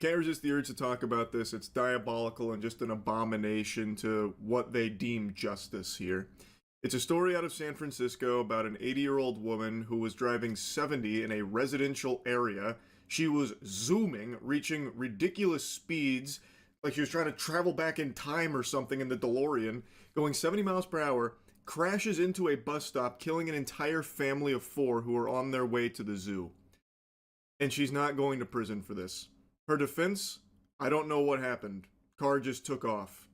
Can't resist the urge to talk about this. It's diabolical and just an abomination to what they deem justice here. It's a story out of San Francisco about an 80-year-old woman who was driving 70 in a residential area. She was zooming, reaching ridiculous speeds, like she was trying to travel back in time or something in the DeLorean, going 70 miles per hour, crashes into a bus stop, killing an entire family of 4 who were on their way to the zoo. And she's not going to prison for this. Her defense, I don't know what happened. Car just took off.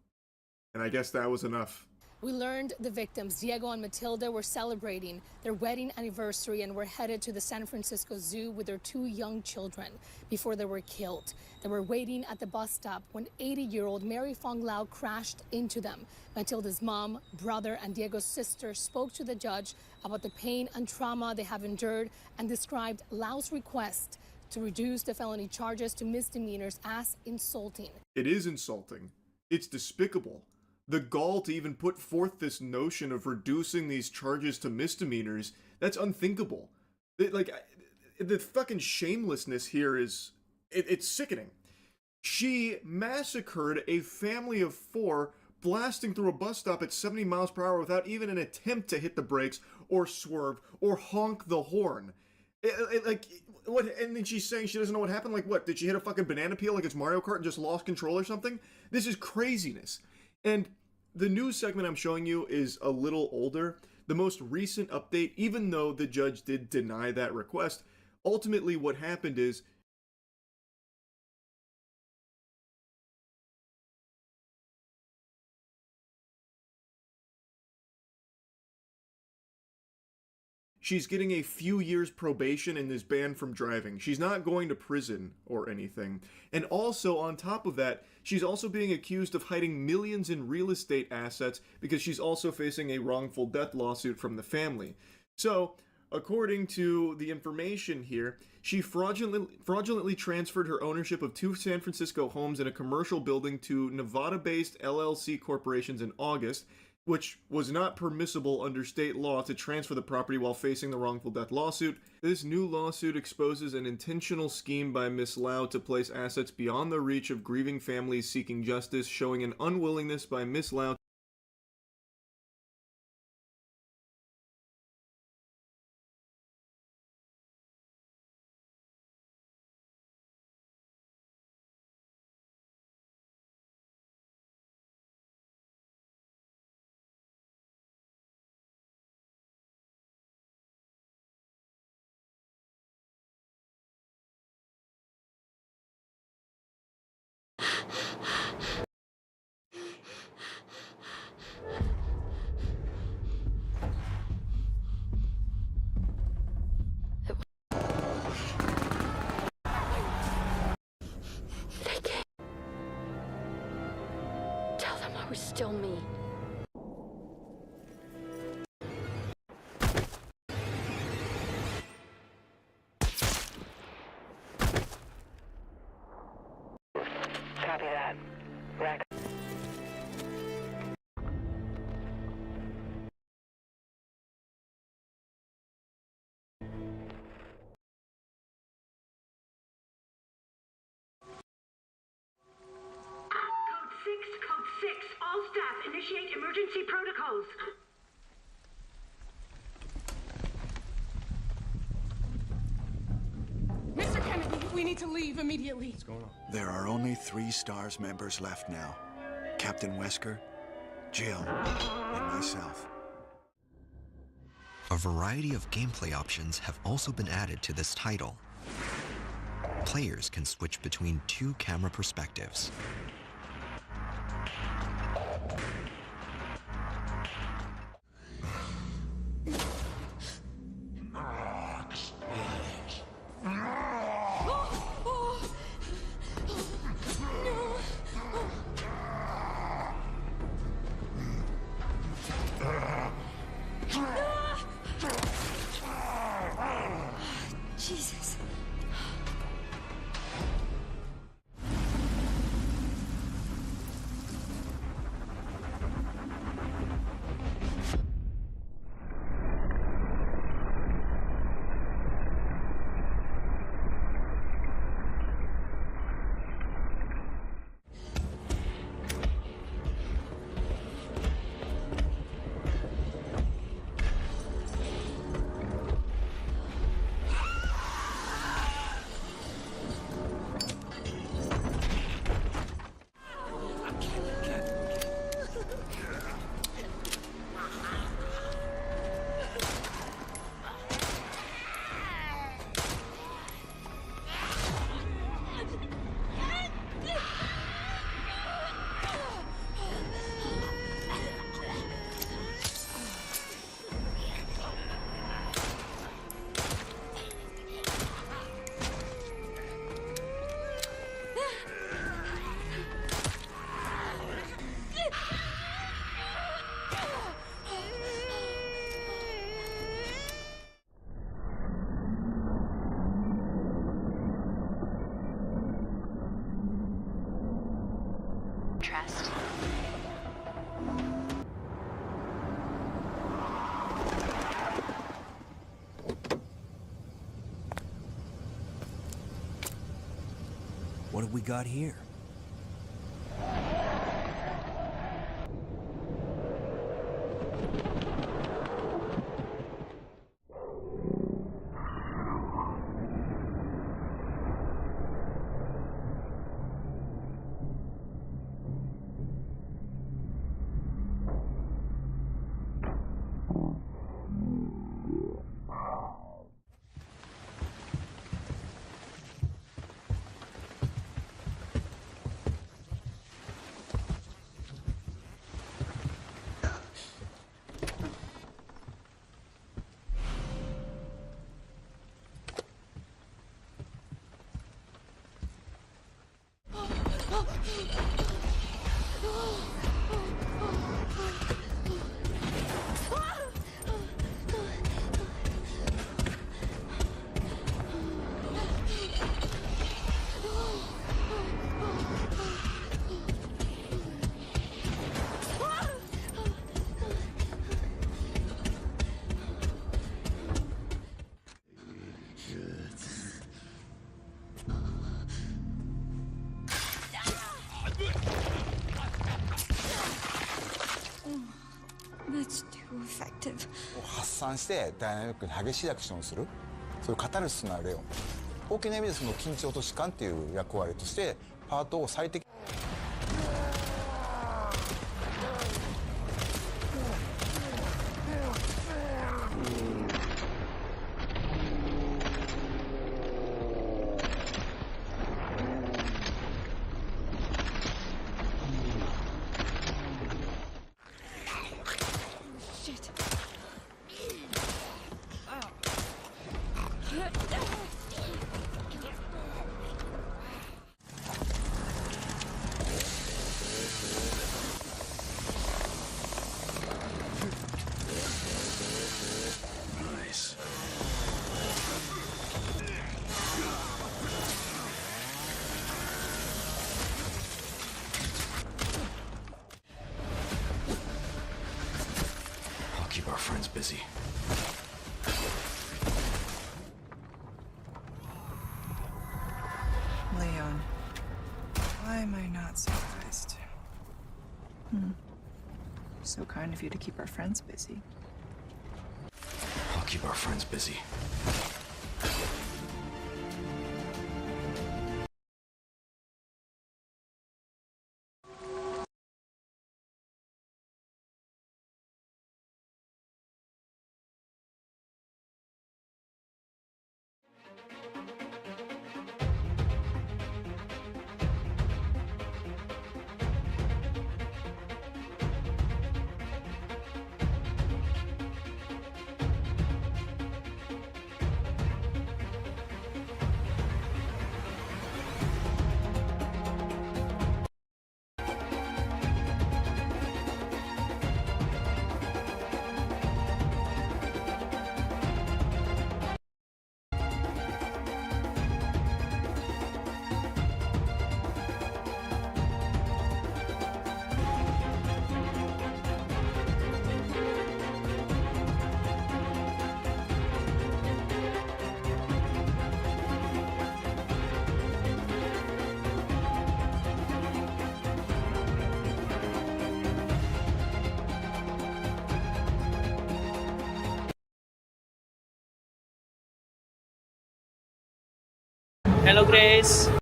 And I guess that was enough. We learned the victims, Diego and Matilda, were celebrating their wedding anniversary and were headed to the San Francisco Zoo with their 2 young children before they were killed. They were waiting at the bus stop when 80-year-old Mary Fong Lau crashed into them. Matilda's mom, brother, and Diego's sister spoke to the judge about the pain and trauma they have endured and described Lau's request to reduce the felony charges to misdemeanors as insulting. It is insulting. It's despicable. The gall to even put forth this notion of reducing these charges to misdemeanors, that's unthinkable. The fucking shamelessness here is, it's sickening. She massacred a family of 4, blasting through a bus stop at 70 miles per hour without even an attempt to hit the brakes or swerve or honk the horn. What? And then she's saying she doesn't know what happened? Like what? Did she hit a fucking banana peel like it's Mario Kart and just lost control or something? This is craziness. And the news segment I'm showing you is a little older. The most recent update, even though the judge did deny that request, ultimately what happened is she's getting a few years probation and is banned from driving. She's not going to prison or anything. And also, on top of that, she's also being accused of hiding millions in real estate assets because she's also facing a wrongful death lawsuit from the family. So, according to the information here, she fraudulently transferred her ownership of 2 San Francisco homes in a commercial building to Nevada-based LLC corporations in August, which was not permissible under state law to transfer the property while facing the wrongful death lawsuit. This new lawsuit exposes an intentional scheme by Miss Lau to place assets beyond the reach of grieving families seeking justice, showing an unwillingness by Miss Lau Tell them I was still me. Copy that. Rack. Code 6, all staff, initiate emergency protocols. Mr. Kennedy, we need to leave immediately. What's going on? There are only 3 STARS members left now. Captain Wesker, Jill, and myself. A variety of gameplay options have also been added to this title. Players can switch between 2 camera perspectives. Jesus. have we got here? That's too effective. 発散してダイナミックに激しいアクションをする、そういうカタルシスのあれを大きな意味でその緊張と弛緩っていう役割としてパートを最適。Keep our friends busy. Leon, why am I not surprised? So kind of you to keep our friends busy. I'll keep our friends busy. Hello, Grace. Code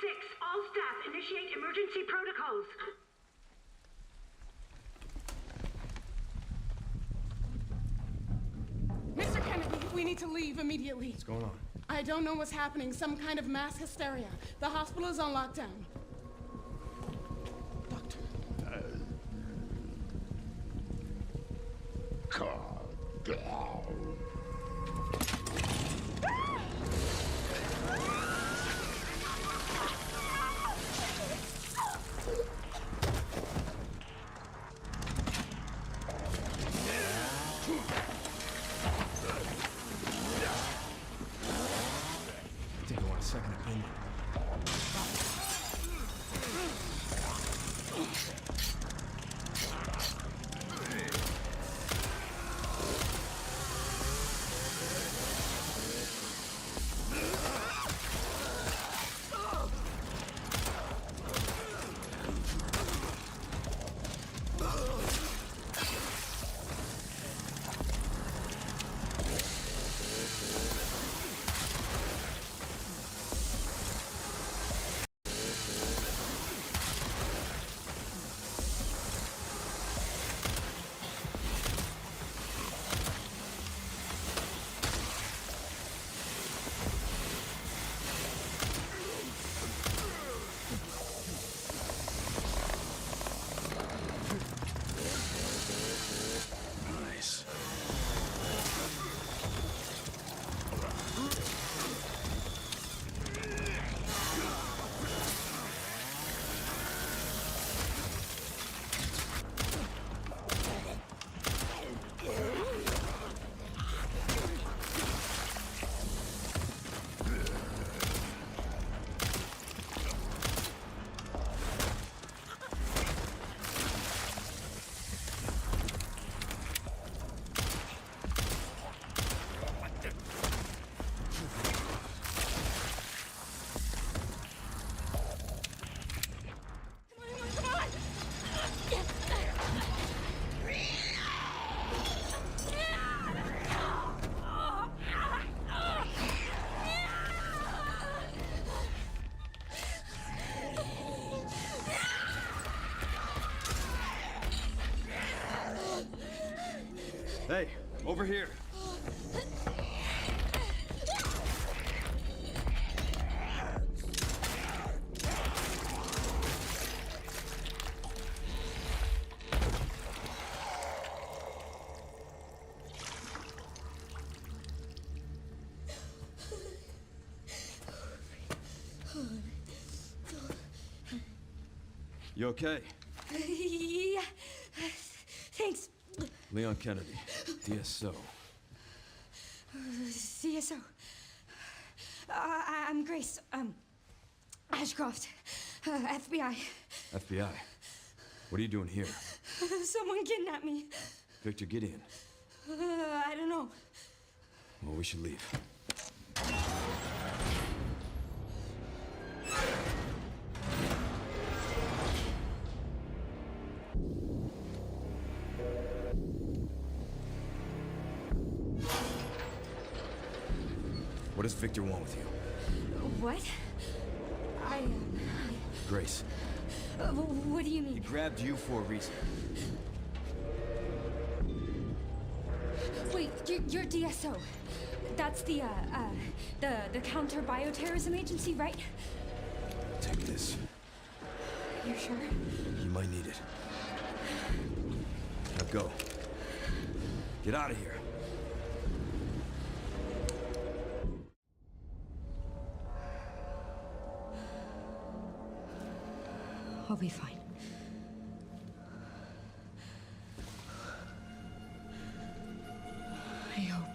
6, all staff, initiate emergency protocols. Mr. Kennedy, we need to leave immediately. What's going on? I don't know what's happening. Some kind of mass hysteria. The hospital is on lockdown. Calm down. I think I want a second opinion. Nice. Hey, over here. You okay? Yeah. Thanks. Leon Kennedy, DSO. CSO. I'm Grace. Ashcroft. FBI. FBI. What are you doing here? Someone kidnapped me. Victor Gideon. I don't know. Well, we should leave. What does Victor want with you? What? Grace. What do you mean? He grabbed you for a reason. Wait, you're DSO. That's the counter bioterrorism agency, right? Take this. You sure? You might need it. Now go. Get out of here. I'll be fine. I hope.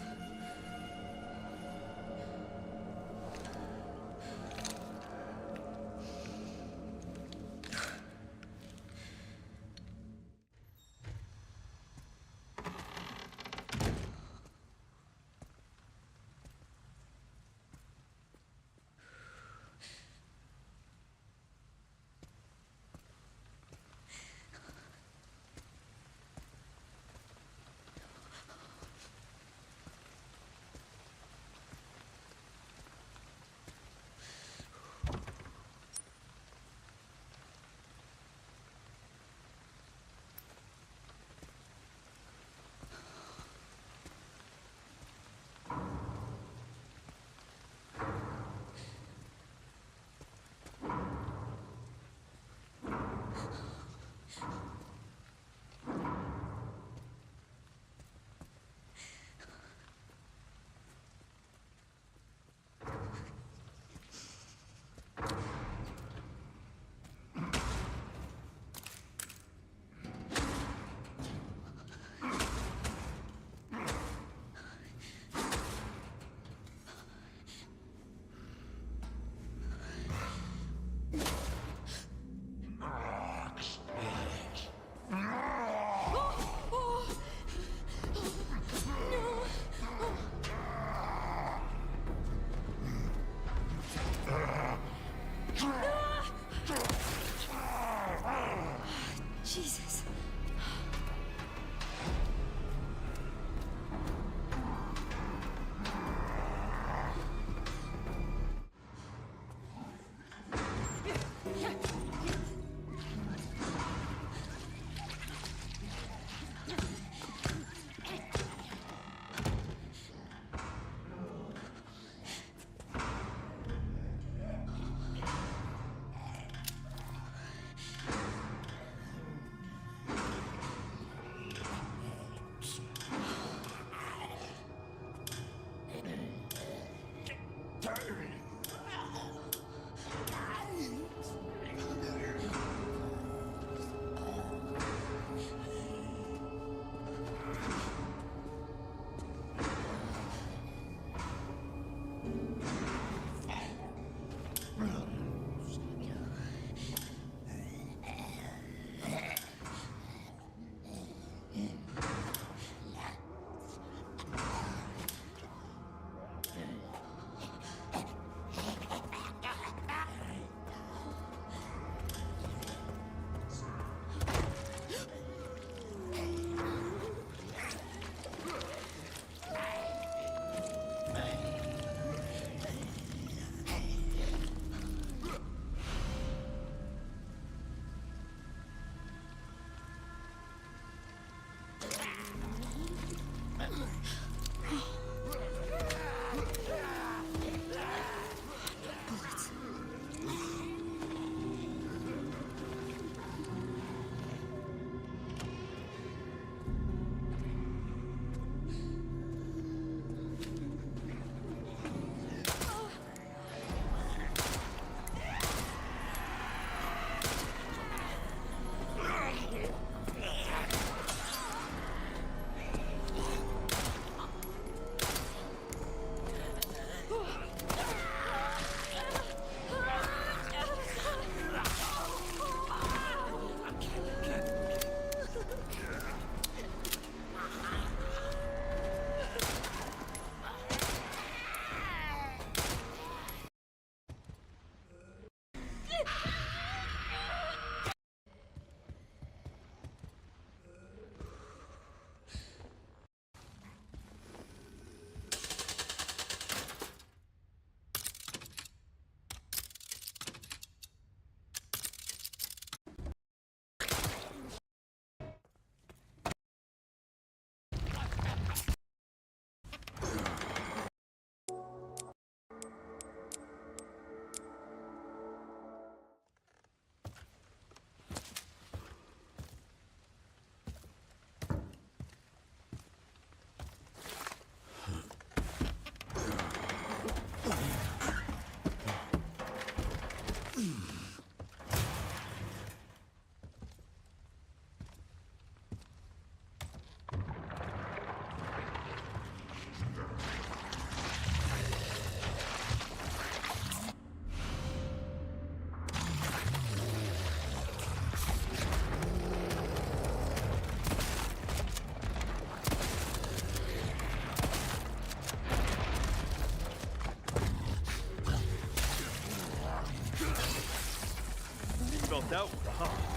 Felt that one, huh?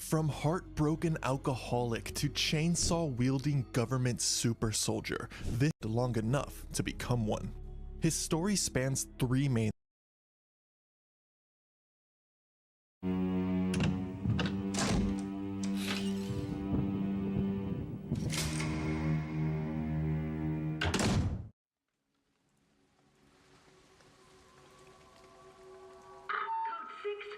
From heartbroken alcoholic to chainsaw-wielding government super soldier, this long enough to become one. His story spans three main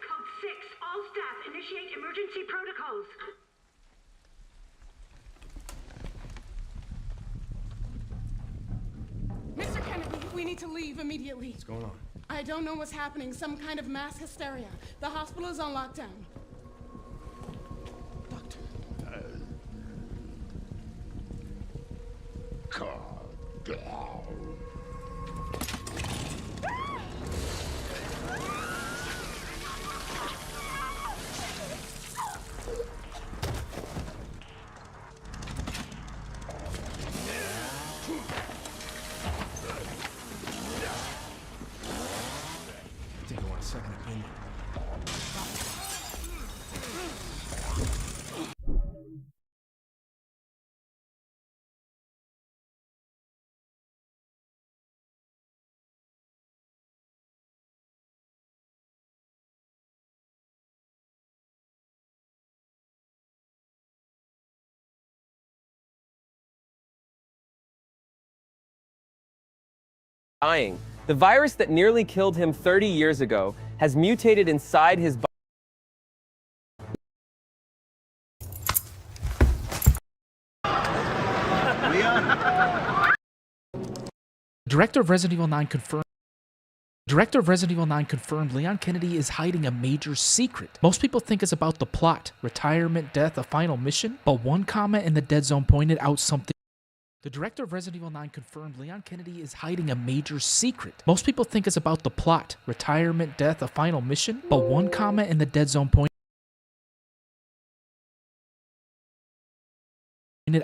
Code 6, all staff, initiate emergency protocols. Mr. Kennedy, we need to leave immediately. What's going on? I don't know what's happening. Some kind of mass hysteria. The hospital is on lockdown. Doctor. Calm down. I think I want a second opinion. Dying. The virus that nearly killed him 30 years ago has mutated inside his body. Director of Resident Evil 9 confirmed. Director of Resident Evil 9 confirmed Leon Kennedy is hiding a major secret. Most people think it's about the plot, retirement, death, a final mission, but one comment in the Dead Zone pointed out something. The director of Resident Evil 9 confirmed Leon Kennedy is hiding a major secret. Most people think it's about the plot, retirement, death, a final mission, but one comment in the Dead Zone pointed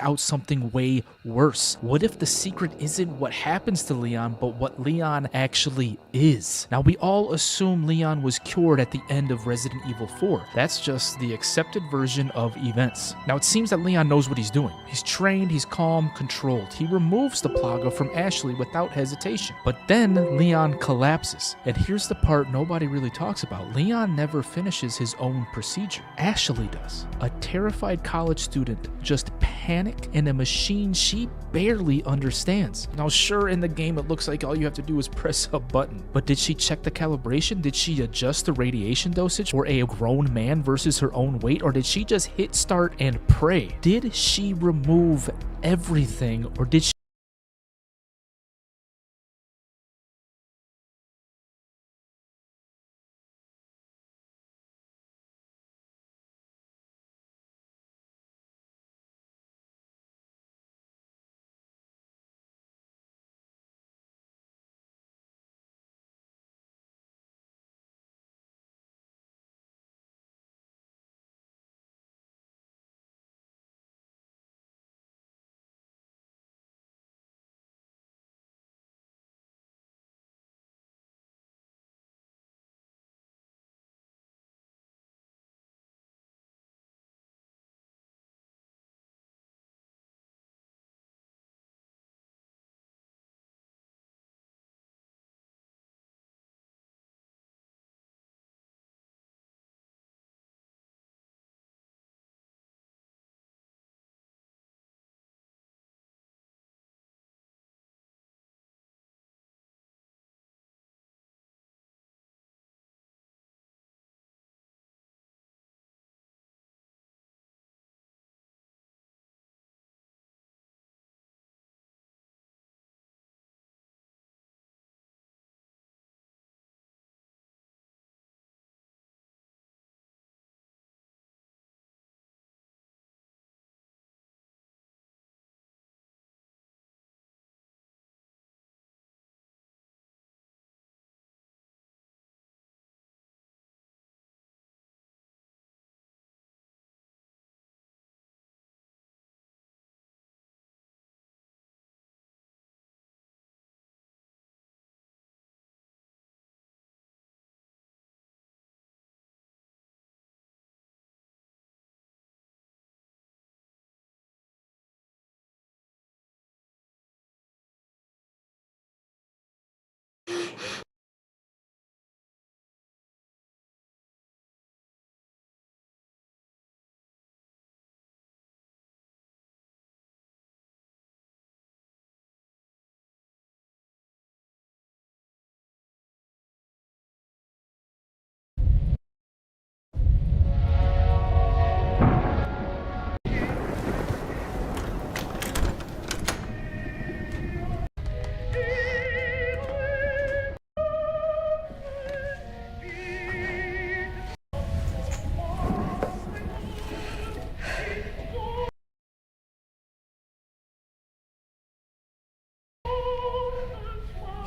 out something way worse. What if the secret isn't what happens to Leon, but what Leon actually is? Now, we all assume Leon was cured at the end of Resident Evil 4. That's just the accepted version of events. Now, it seems that Leon knows what he's doing. He's trained, he's calm, controlled. He removes the Plaga from Ashley without hesitation. But then Leon collapses. And here's the part nobody really talks about. Leon never finishes his own procedure. Ashley does. A terrified college student just panic in a machine she barely understands. Now, sure, in the game it looks like all you have to do is press a button, but did she check the calibration? Did she adjust the radiation dosage for a grown man versus her own weight, or did she just hit start and pray? Did she remove everything, or did she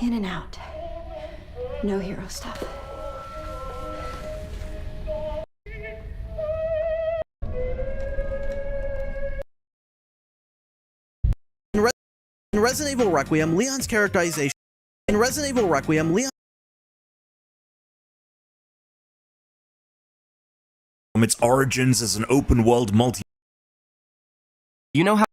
In and out. No hero stuff. In Resident Evil Requiem, Leon's characterization. In Resident Evil Requiem, Leon. From its origins as an open-world multi. You know how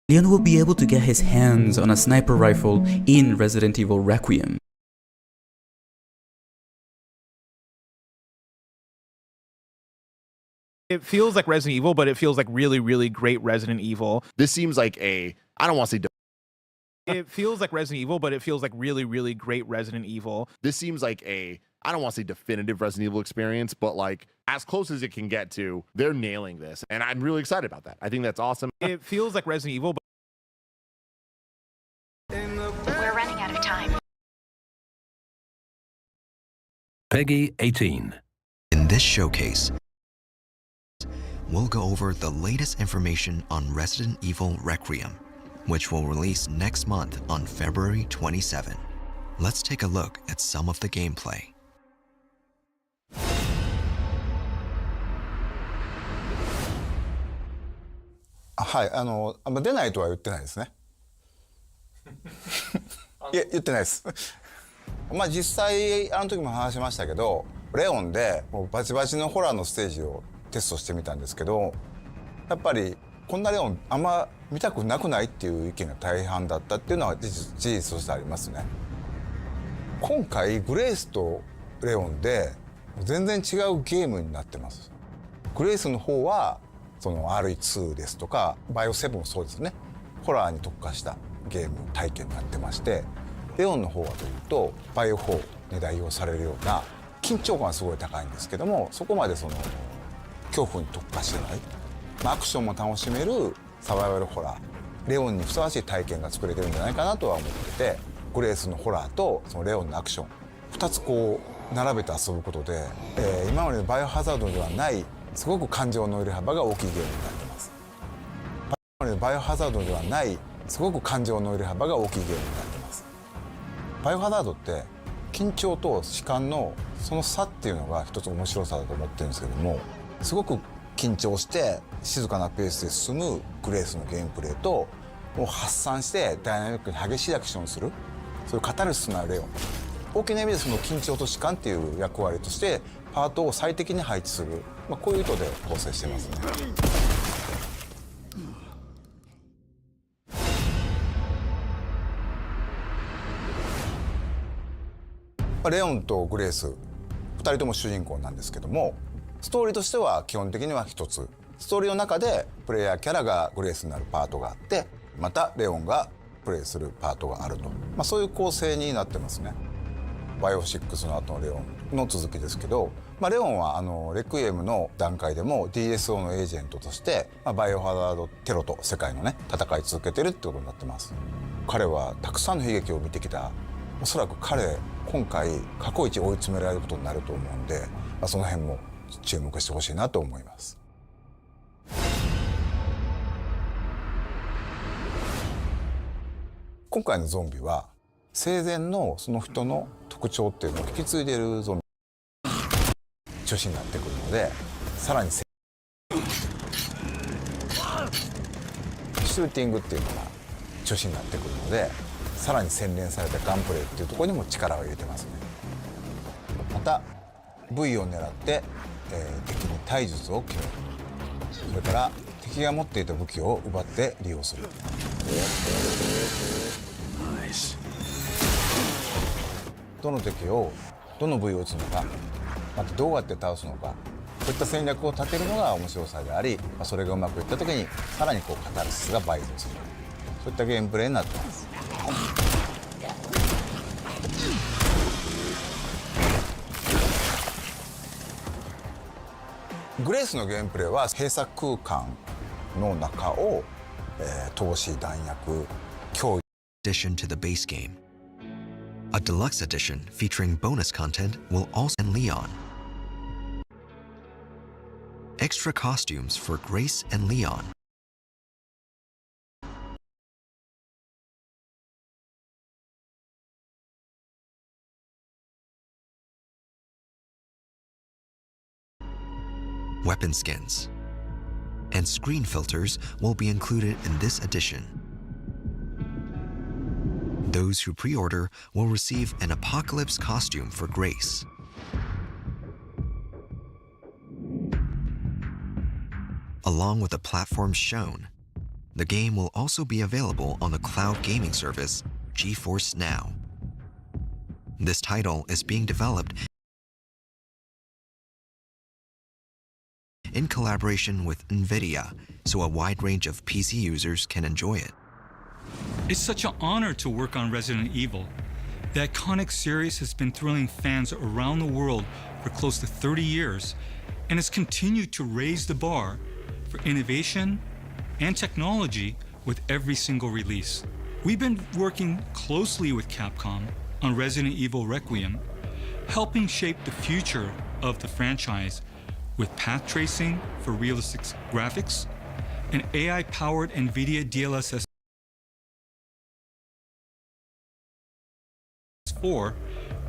Leon will be able to get his hands on a sniper rifle in Resident Evil Requiem. It feels like Resident Evil, but it feels like really, really great Resident Evil. This seems like I don't want to say. It feels like Resident Evil, but it feels like really, really great Resident Evil. This seems like I don't want to say definitive Resident Evil experience, but like as close as it can get to. They're nailing this, and I'm really excited about that. I think that's awesome. It feels like Resident Evil, but We're running out of time. Peggy 18. In this showcase, we'll go over the latest information on Resident Evil Requiem, which will release next month on February 27. Let's take a look at some of the gameplay. はい、出ないとは言ってないですね。いや、言ってないです。まあ実際あの時も話しましたけど、レオンでもうバチバチのホラーのステージをテストしてみたんですけど、やっぱりこんなレオンあんま見たくなくないっていう意見が大半だったっていうのは事実としてありますね。今回グレイスとレオンで全然違うゲームになってます。グレイスの方はその RE2 ですとかバイオ7もそうですね、ホラーに特化したゲーム体験になってまして、レオンの方はというとバイオ4に代表されるような緊張感がすごい高いんですけども、そこまでその恐怖に特化してない、アクションも楽しめるサバイバルホラー、レオンにふさわしい体験が作れてるんじゃないかなとは思ってて、グレイスのホラーとそのレオンのアクション2つこう並べて遊ぶことで、今までのバイオハザードではないすごく感情の揺れ幅が大きいゲームになってます。今までのバイオハザードではないすごく感情の揺れ幅が大きいゲームになってます。バイオハザードって緊張と弛緩のその差っていうのが一つ面白さだと思ってるんですけども、すごく緊張して静かなペースで進むグレースのゲームプレイと、もう発散してダイナミックに激しいアクションをする、そういうカタルシスなレオン、大きな意味でその緊張と弛緩っていう役割としてパートを最適に配置する、こういう意図で構成してますね。レオンとグレース2人とも主人公なんですけども、ストーリーとしては基本的には一つ、ストーリーの中でプレイヤーキャラがグレースになるパートがあって、またレオンがプレイするパートがあると、そういう構成になってますね。バイオ6の後のレオンの続きですけど、レオンはレクイエムの段階でも DSO のエージェントとして、バイオハザードテロと世界のね戦い続けてるってことになってます。彼はたくさんの悲劇を見てきた。おそらく彼今回過去一追い詰められることになると思うんで、その辺も注目してほしいなと思います。今回のゾンビは生前のその人の特徴っていうのを引き継いでいるゾンビ中心になってくるので、さらにシューティングっていうのが中心になってくるので、さらに洗練されたガンプレーっていうところにも力を入れてますね。また V を狙って、敵に体術を決める、それから敵が持っていた武器を奪って利用する。どの敵をどの部位を撃つのか、またどうやって倒すのか、そういった戦略を立てるのが面白さであり、それがうまくいった時にさらにカタルシスが倍増する、そういったゲームプレイになっています。グレースのゲームプレイは閉鎖空間の中を、投資弾薬脅威 addition to the base game. A deluxe edition featuring bonus content will also and Leon. Extra costumes for Grace and Leon. Weapon skins and screen filters will be included in this edition. Those who pre-order will receive an Apocalypse costume for Grace. Along with the platforms shown, the game will also be available on the cloud gaming service GeForce Now. This title is being developed in collaboration with NVIDIA, so a wide range of PC users can enjoy it. It's such an honor to work on Resident Evil. The iconic series has been thrilling fans around the world for close to 30 years and has continued to raise the bar for innovation and technology with every single release. We've been working closely with Capcom on Resident Evil Requiem, helping shape the future of the franchise with path tracing for realistic graphics and AI-powered NVIDIA DLSS 4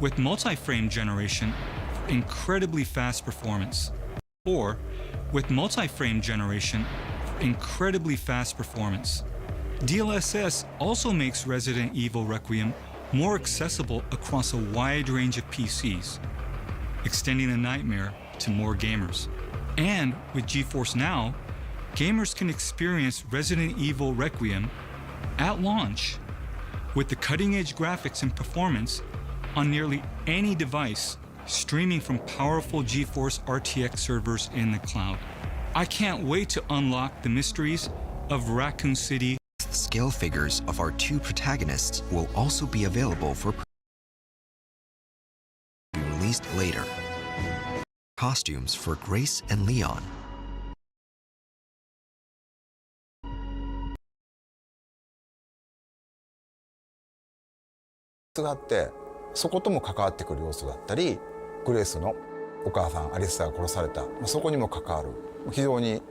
with multi-frame generation for incredibly fast performance. Or with multi-frame generation for incredibly fast performance. DLSS also makes Resident Evil Requiem more accessible across a wide range of PCs, extending the nightmare to more gamers. And with GeForce Now, gamers can experience Resident Evil Requiem at launch with the cutting-edge graphics and performance on nearly any device, streaming from powerful GeForce RTX servers in the cloud. I can't wait to unlock the mysteries of Raccoon City. Scale figures of our two protagonists will also be available for be released later. Costumes for Grace and Leon. があって、そことも関わってくる要素だったり、グレースのお母さんアリスタが殺された、そこにも関わる非常に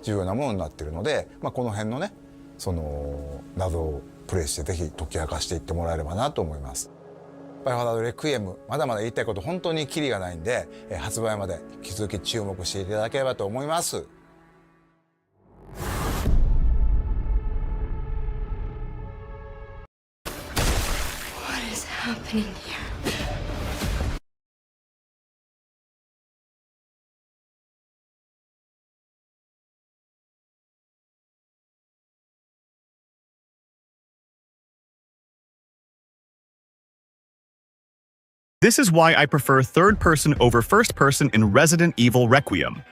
重要なものになっているので、この辺のね、その謎をプレイしてぜひ解き明かしていってもらえればなと思います。バイオハザードレクイエム、まだまだ言いたいこと本当にキリがないんで、発売まで引き続き注目していただければと思います。What is happening here? This is why I prefer third person over first person in Resident Evil Requiem.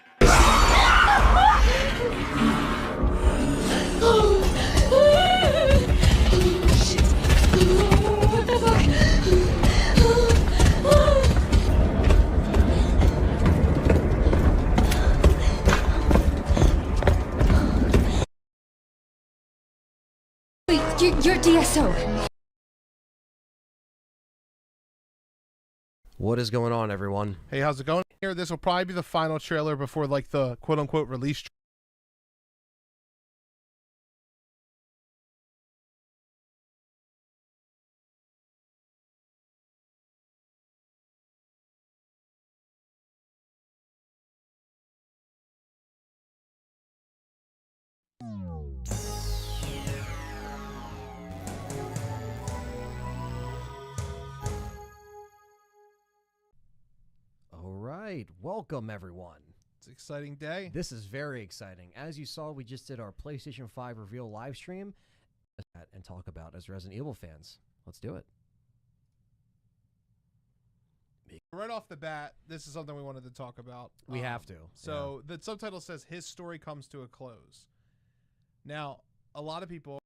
Wait, you're DSO. What is going on, everyone? Hey, how's it going here? This will probably be the final trailer before like the quote-unquote release. Right, welcome everyone. It's an exciting day. This is very exciting. As you saw, we just did our PlayStation 5 reveal live stream and talk about as Resident Evil fans. Let's do it. Right off the bat, this is something we wanted to talk about. We have to. So the subtitle says his story comes to a close. Now, a lot of people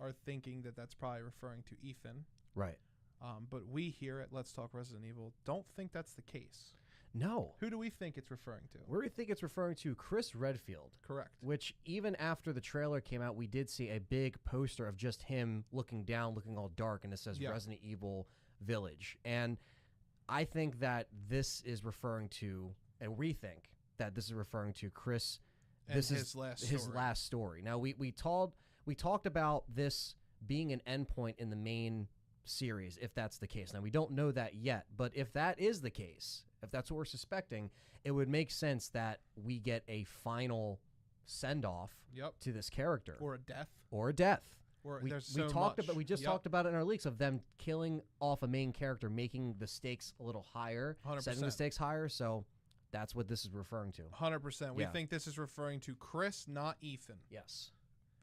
are thinking that that's probably referring to Ethan. Right. But we here at Let's Talk Resident Evil don't think that's the case. No. Who do we think it's referring to? We think it's referring to Chris Redfield. Correct. Which, even after the trailer came out, we did see a big poster of just him looking down, looking all dark, and it says Resident Evil Village. And I think that this is referring to, and we think that this is referring to Chris. And this his is last his story. last story. Now, we talked about this being an endpoint in the main series, if that's the case. Now, we don't know that yet, but if that is the case, if that's what we're suspecting, it would make sense that we get a final send-off to this character. Or a death. Or a death. Or we there's we so talked much. about we just talked about it in our leaks of them killing off a main character, making the stakes a little higher, 100%. setting the stakes higher. So that's what this is referring to. 100%. We Yeah. think this is referring to Chris, not Ethan. Yes.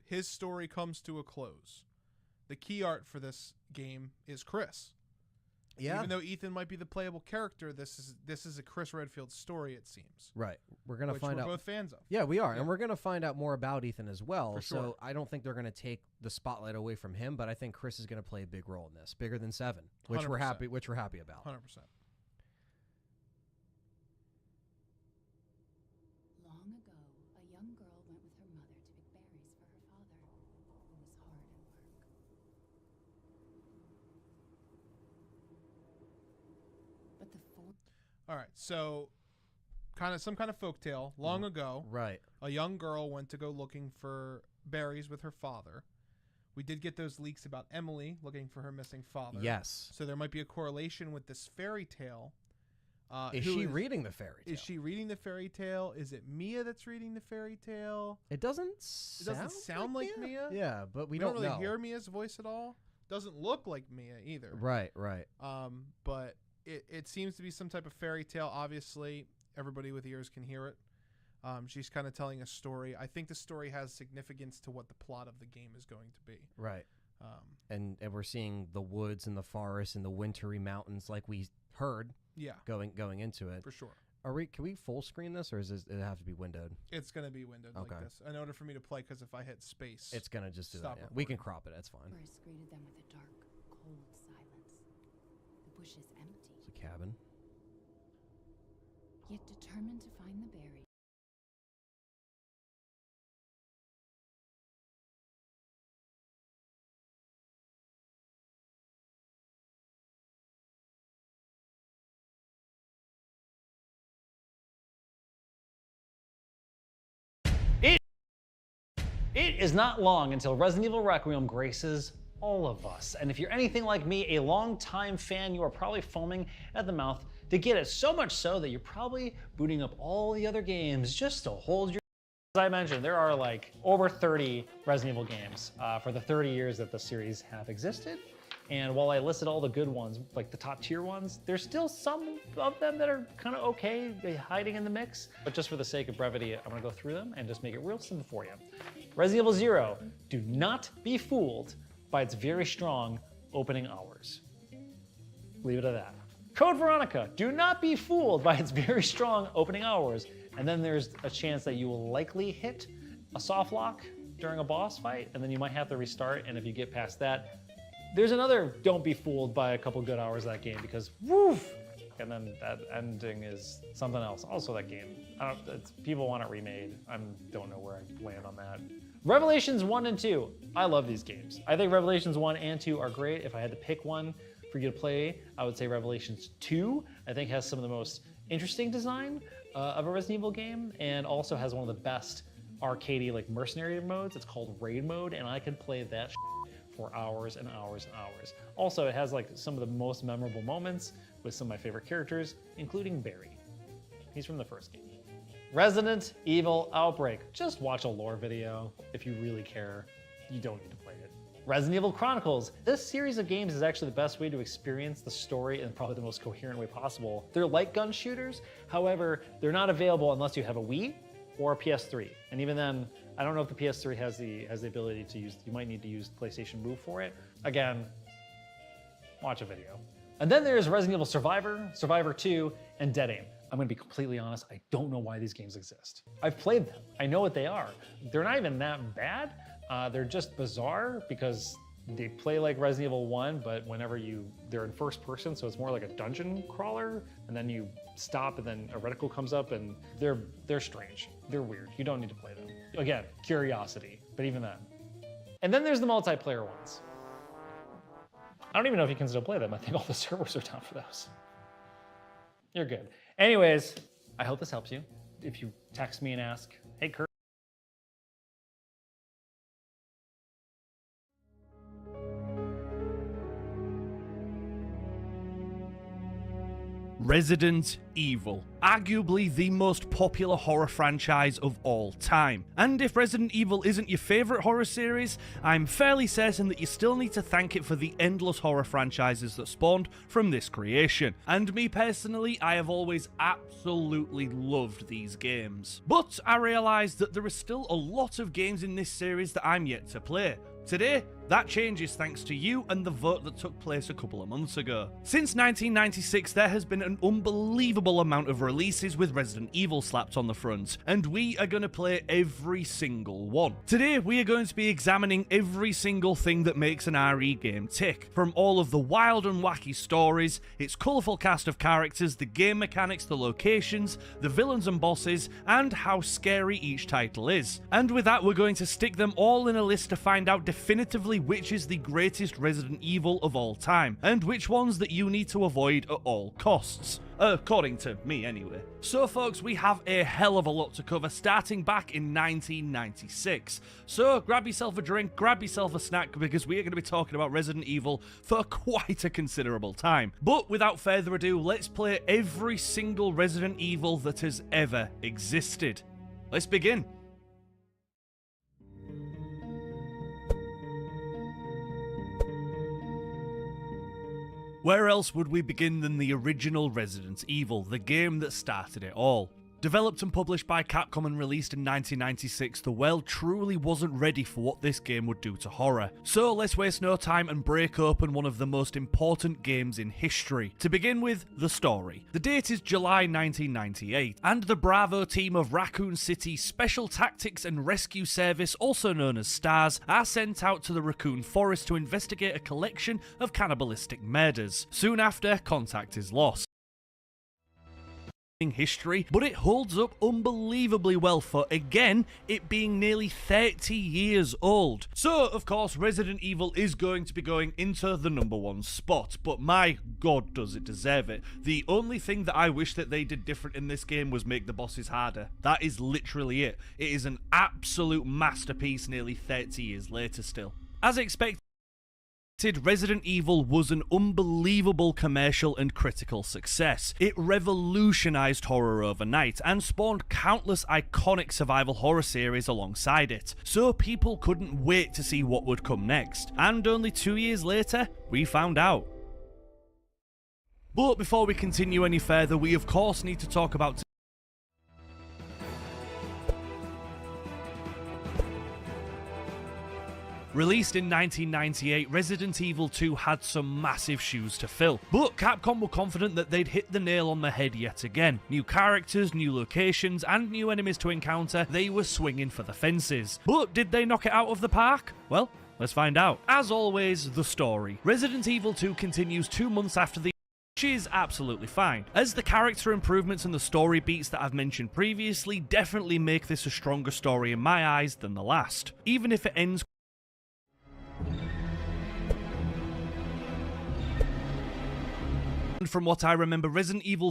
His story comes to a close. The key art for this game is Chris. Yeah. Even though Ethan might be the playable character, this is a Chris Redfield story, it seems. Right. We're going to Which find we're out. both fans of. Yeah, we are. And we're going to find out more about Ethan as well. For So sure. I don't think they're going to take the spotlight away from him, but I think Chris is going to play a big role in this, bigger than 7, which we're 100%. happy about. 100%. Long ago, a young girl went with her mother to pick berries for her father, who was hard at work. But the All right, so some kind of folktale. Long ago, right, a young girl went to go looking for berries with her father. We did get those leaks about Emily looking for her missing father. Yes. So there might be a correlation with this fairy tale. Is she reading the fairy tale? Is she reading the fairy tale? Is it Mia that's reading the fairy tale? It doesn't It doesn't sound like Mia. Yeah, but we don't don't really know. hear Mia's voice at all. Doesn't look like Mia either. Right, right. But it seems to be some type of fairy tale. Obviously, everybody with ears can hear it. She's kind of telling a story. I think the story has significance to what the plot of the game is going to be. Right. And we're seeing the woods and the forest and the wintry mountains like we heard. Yeah. Going into it. For sure. Can we full screen this, or does it have to be windowed? It's going to be windowed like this in order for me to play, because if I hit space, It's going to just do stop that. Yeah. We can crop it. That's fine. forest greeted them with a dark, cold silence. The bushes empty. It's a cabin. Yet determined to find the berry. It is not long until Resident Evil Requiem graces all of us. And if you're anything like me, a longtime fan, you are probably foaming at the mouth to get it. So much so that you're probably booting up all the other games just to hold your... As I mentioned, there are like over 30 Resident Evil games for the 30 years that the series have existed. And while I listed all the good ones, like the top tier ones, there's still some of them that are kind of okay, hiding in the mix. But just for the sake of brevity, I'm gonna go through them and just make it real simple for you. Resident Evil 0, do not be fooled by its very strong opening hours. Leave it at that. Code Veronica, do not be fooled by its very strong opening hours. And then there's a chance that you will likely hit a soft lock during a boss fight, and then you might have to restart, and if you get past that, there's another don't be fooled by a couple good hours of that game, because woof, and then that ending is something else. Also that game, people want it remade. I don't know where I land on that. Revelations 1 and 2, I love these games. I think Revelations 1 and 2 are great. If I had to pick one for you to play, I would say Revelations 2, I think has some of the most interesting design of a Resident Evil game, and also has one of the best arcadey like mercenary modes. It's called Raid Mode, and I could play that for hours and hours and hours. Also, it has like some of the most memorable moments with some of my favorite characters, including Barry. He's from the first game. Resident Evil Outbreak. Just watch a lore video if you really care. You don't need to play it. Resident Evil Chronicles. This series of games is actually the best way to experience the story in probably the most coherent way possible. They're like gun shooters, however, they're not available unless you have a Wii or a PS3. And even then, I don't know if the PS3 has the ability to use, you might need to use PlayStation Move for it. Again, watch a video. And then there's Resident Evil Survivor, Survivor 2, and Dead Aim. I'm gonna be completely honest, I don't know why these games exist. I've played them, I know what they are. They're not even that bad, They're just bizarre because they play like Resident Evil 1, but whenever they're in first person, so it's more like a dungeon crawler, and then you stop and then a reticle comes up, and they're strange. They're weird. You don't need to play them. Again, curiosity, but even then. And then there's the multiplayer ones. I don't even know if you can still play them. I think all the servers are down for those. You're good. Anyways, I hope this helps you. If you text me and ask, hey, Kurt. Resident Evil, arguably the most popular horror franchise of all time. And if Resident Evil isn't your favourite horror series, I'm fairly certain that you still need to thank it for the endless horror franchises that spawned from this creation. And me personally, I have always absolutely loved these games. But I realised that there are still a lot of games in this series that I'm yet to play. Today, that changes thanks to you and the vote that took place a couple of months ago. Since 1996, there has been an unbelievable amount of releases with Resident Evil slapped on the front, and we are going to play every single one. Today, we are going to be examining every single thing that makes an RE game tick, from all of the wild and wacky stories, its colourful cast of characters, the game mechanics, the locations, the villains and bosses, and how scary each title is. And with that, we're going to stick them all in a list to find out definitively which is the greatest Resident Evil of all time, and which ones that you need to avoid at all costs. According to me, anyway. So folks, we have a hell of a lot to cover, starting back in 1996. So grab yourself a drink, grab yourself a snack, because we are going to be talking about Resident Evil for quite a considerable time. But without further ado, let's play every single Resident Evil that has ever existed. Let's begin. Where else would we begin than the original Resident Evil, the game that started it all? Developed and published by Capcom and released in 1996, the world truly wasn't ready for what this game would do to horror. So let's waste no time and break open one of the most important games in history. To begin with, the story. The date is July 1998, and the Bravo team of Raccoon City Special Tactics and Rescue Service, also known as STARS, are sent out to the Raccoon Forest to investigate a collection of cannibalistic murders. Soon after, contact is lost. History, but it holds up unbelievably well for, again, it being nearly 30 years old. So, of course, Resident Evil is going to be going into the #1 spot, but my god does it deserve it. The only thing that I wish that they did different in this game was make the bosses harder. That is literally it. It is an absolute masterpiece nearly 30 years later still. As expected, Resident Evil was an unbelievable commercial and critical success. It revolutionized horror overnight and spawned countless iconic survival horror series alongside it, so people couldn't wait to see what would come next. And only 2 years later, we found out. But before we continue any further, we of course need to talk about Released in 1998, Resident Evil 2 had some massive shoes to fill, but Capcom were confident that they'd hit the nail on the head yet again. New characters, new locations, and new enemies to encounter, they were swinging for the fences. But did they knock it out of the park? Well, let's find out. As always, the story. Resident Evil 2 continues 2 months after the which is absolutely fine, as the character improvements and the story beats that I've mentioned previously definitely make this a stronger story in my eyes than the last, even if it ends from what I remember, Resident Evil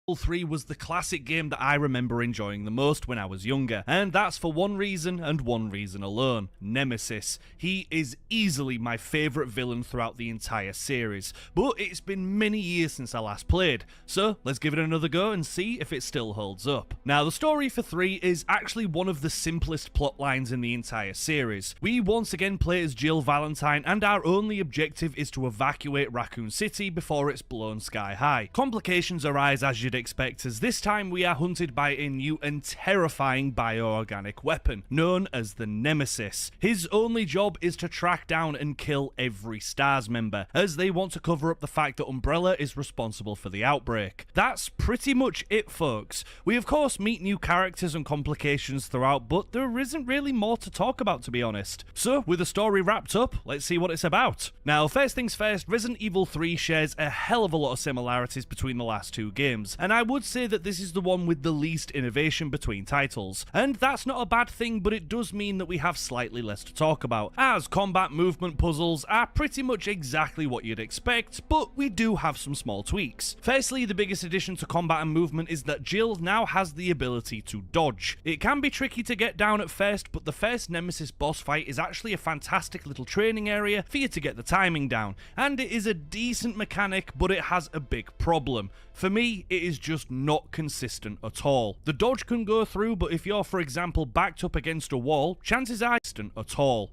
Evil 3 was the classic game that I remember enjoying the most when I was younger, and that's for one reason and one reason alone: Nemesis. He is easily my favourite villain throughout the entire series, but it's been many years since I last played, so let's give it another go and see if it still holds up. Now, the story for 3 is actually one of the simplest plot lines in the entire series. We once again play as Jill Valentine, and our only objective is to evacuate Raccoon City before it's blown sky high. Complications arise as you'd expect, as this time we are hunted by a new and terrifying bioorganic weapon known as the Nemesis. His only job is to track down and kill every STARS member, as they want to cover up the fact that Umbrella is responsible for the outbreak. That's pretty much it, folks. We of course meet new characters and complications throughout, but there isn't really more to talk about, to be honest. So with the story wrapped up, let's see what it's about. Now, first things first, Resident Evil 3 shares a hell of a lot of similarities between the last two games, and I would say that this is the one with the least innovation between titles. And that's not a bad thing, but it does mean that we have slightly less to talk about, as combat movement puzzles are pretty much exactly what you'd expect, but we do have some small tweaks. Firstly, the biggest addition to combat and movement is that Jill now has the ability to dodge. It can be tricky to get down at first, but the first Nemesis boss fight is actually a fantastic little training area for you to get the timing down, and it is a decent mechanic, but it has a big problem. For me, it is just not consistent at all. The dodge can go through, but if you're, for example, backed up against a wall, chances are consistent at all.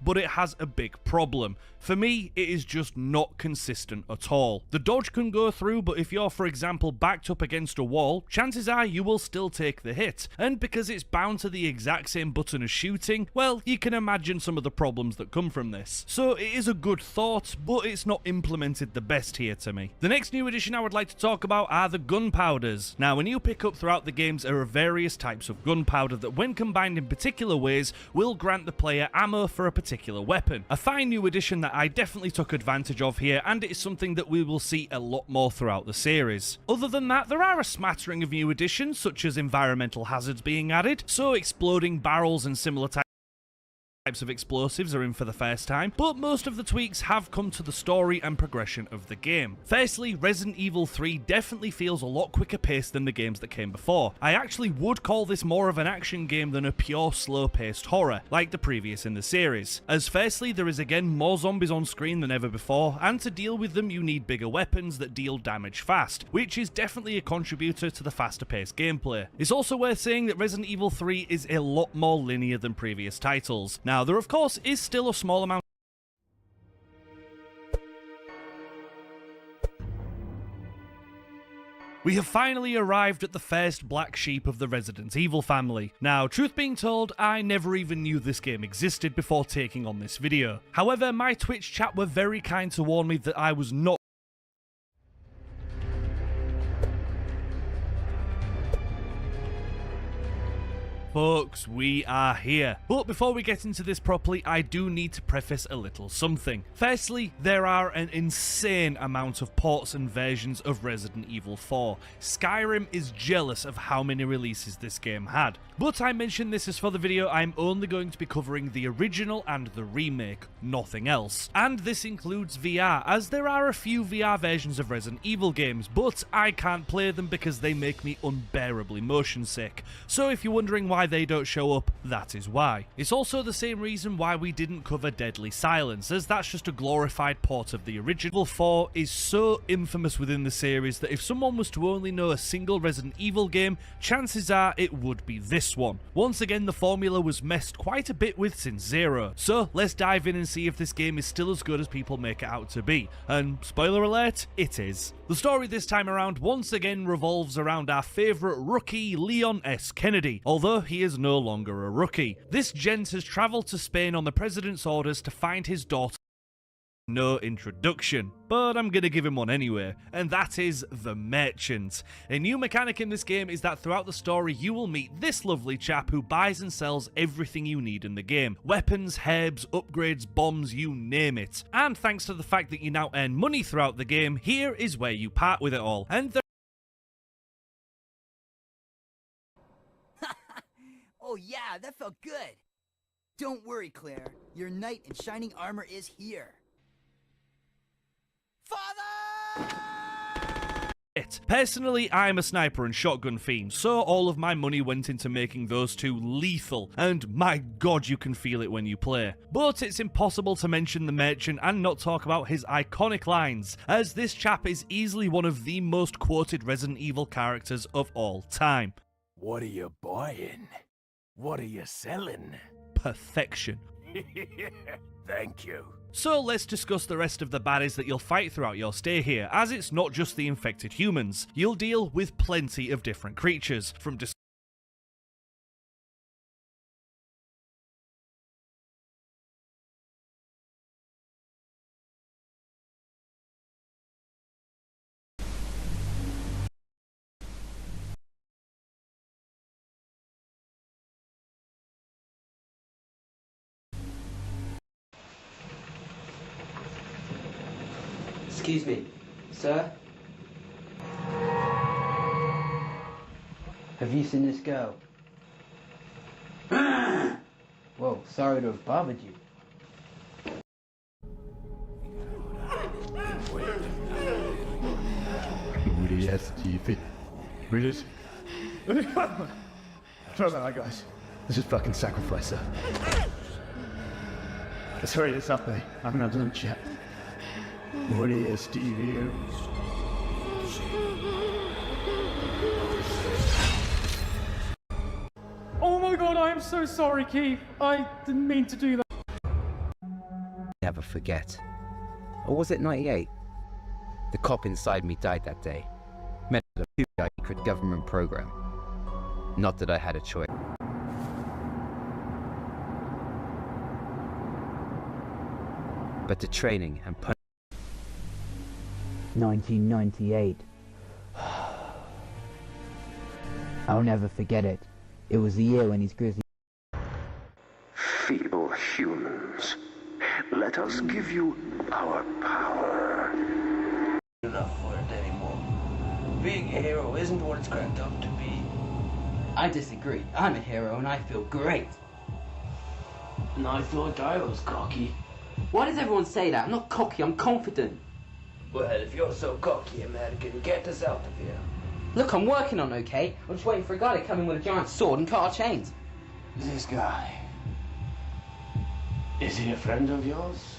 But it has a big problem. For me, it is just not consistent at all. The dodge can go through, but if you're, for example, backed up against a wall, chances are you will still take the hit. And because it's bound to the exact same button as shooting, well, you can imagine some of the problems that come from this. So it is a good thought, but it's not implemented the best here to me. The next new addition I would like to talk about are the gunpowders. Now, when you pick up throughout the games are various types of gunpowder that, when combined in particular ways, will grant the player ammo for a particular weapon. A fine new addition that I definitely took advantage of here, and it is something that we will see a lot more throughout the series. Other than that, there are a smattering of new additions, such as environmental hazards being added, so exploding barrels and similar types of explosives are in for the first time, but most of the tweaks have come to the story and progression of the game. Firstly, Resident Evil 3 definitely feels a lot quicker paced than the games that came before. I actually would call this more of an action game than a pure slow-paced horror, like the previous in the series. As firstly, there is again more zombies on screen than ever before, and to deal with them you need bigger weapons that deal damage fast, which is definitely a contributor to the faster paced gameplay. It's also worth saying that Resident Evil 3 is a lot more linear than previous titles. Now, there of course is still a small amount We have finally arrived at the first black sheep of the Resident Evil family. Now, truth being told, I never even knew this game existed before taking on this video. However, my Twitch chat were very kind to warn me that I was not Folks, we are here. But before we get into this properly, I do need to preface a little something. Firstly, there are an insane amount of ports and versions of Resident Evil 4. Skyrim is jealous of how many releases this game had. But I mentioned this as for the video, I'm only going to be covering the original and the remake, nothing else. And this includes VR, as there are a few VR versions of Resident Evil games, but I can't play them because they make me unbearably motion sick. So if you're wondering why they don't show up, that is why. It's also the same reason why we didn't cover Deadly Silence, as that's just a glorified port of the original. 4 is so infamous within the series that if someone was to only know a single Resident Evil game, chances are it would be this one. Once again, the formula was messed quite a bit with since Zero, so let's dive in and see if this game is still as good as people make it out to be. And spoiler alert, it is. The story this time around once again revolves around our favourite rookie, Leon S. Kennedy, although he is no longer a rookie. This gent has travelled to Spain on the president's orders to find his daughter. No introduction, but I'm gonna give him one anyway, and that is the Merchant. A new mechanic in this game is that throughout the story you will meet this lovely chap who buys and sells everything you need in the game. Weapons, herbs, upgrades, bombs, you name it. And thanks to the fact that you now earn money throughout the game, here is where you part with it all. And Oh yeah, that felt good. Don't worry, Claire. Your knight in shining armor is here. best. Personally, I'm a sniper and shotgun fiend, so all of my money went into making those two lethal, and my god you can feel it when you play. But it's impossible to mention the Merchant and not talk about his iconic lines, as this chap is easily one of the most quoted Resident Evil characters of all time. What are you buying? What are you selling? Perfection. Thank you. So let's discuss the rest of the baddies that you'll fight throughout your stay here, as it's not just the infected humans. You'll deal with plenty of different creatures, from Excuse me, sir? Have you seen this girl? Whoa, sorry to have bothered you. Yes, TV. Read it. Throw that out, guys. This is fucking sacrifice, sir. Sorry, it's up there. I'm not done chat. What is TV? Oh my god, I am so sorry, Keith. I didn't mean to do that. Never forget. Or was it 98? The cop inside me died that day. Met a secret government program. Not that I had a choice. But the training and punishment. 1998. I'll never forget it. It was the year when these grizzly... Feeble humans, let us give you our power. Enough for it anymore. Being a hero isn't what it's cracked up to be. I disagree. I'm a hero and I feel great. And I thought I was cocky. Why does everyone say that? I'm not cocky, I'm confident. Well, if you're so cocky, American, get us out of here. Look, I'm working on it, okay? I'm just waiting for a guy to come in with a giant sword and cut our chains. This guy, is he a friend of yours?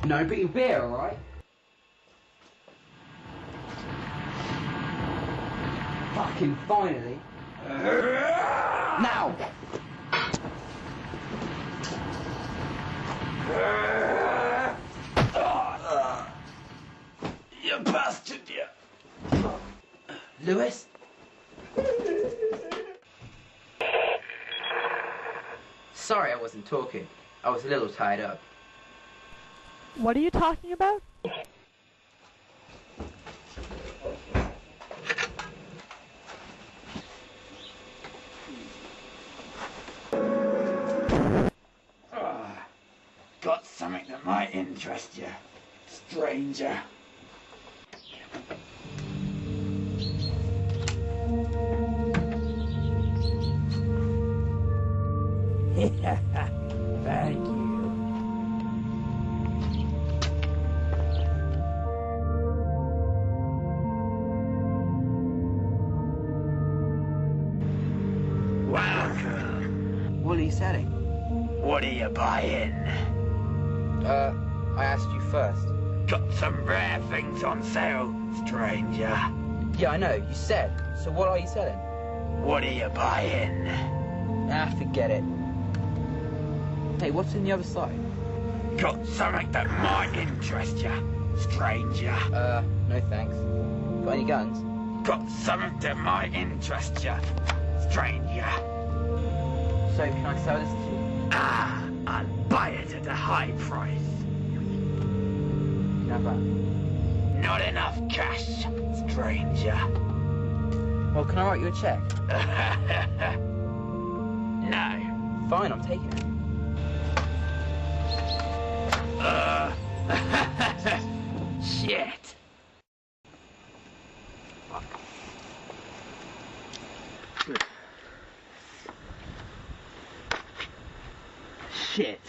No, but you'll be here, alright? Fucking finally. Now! You bastard, you! Lewis? Sorry I wasn't talking. I was a little tied up. What are you talking about? Got something that might interest you, stranger. Thank you. Welcome. What are you selling? What are you buying? I asked you first. Got some rare things on sale, stranger. Yeah, I know, you said. So what are you selling? What are you buying? Ah, forget it. Hey, what's in the other side? Got something that might interest you, stranger. No thanks. Got any guns? Got something that might interest you, stranger. So, can I sell this to you? Ah, I'll buy it at a high price. Can I have that? Not enough cash, stranger. Well, can I write you a check? No. Fine, I'm taking it. Shit. Shit.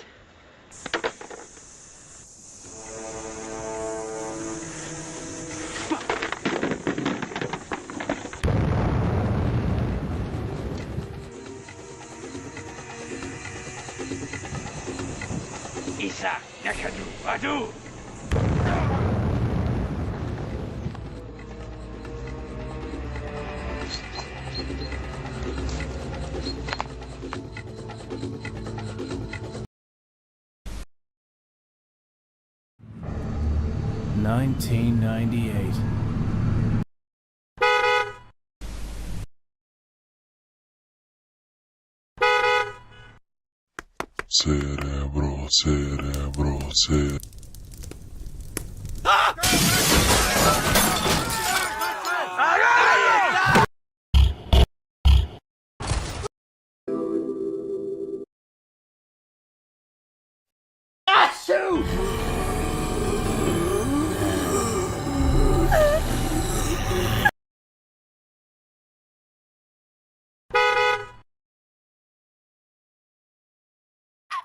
Prisa, Nakadu, Adu! $19.98. Cerebro, cerebro, cerebro.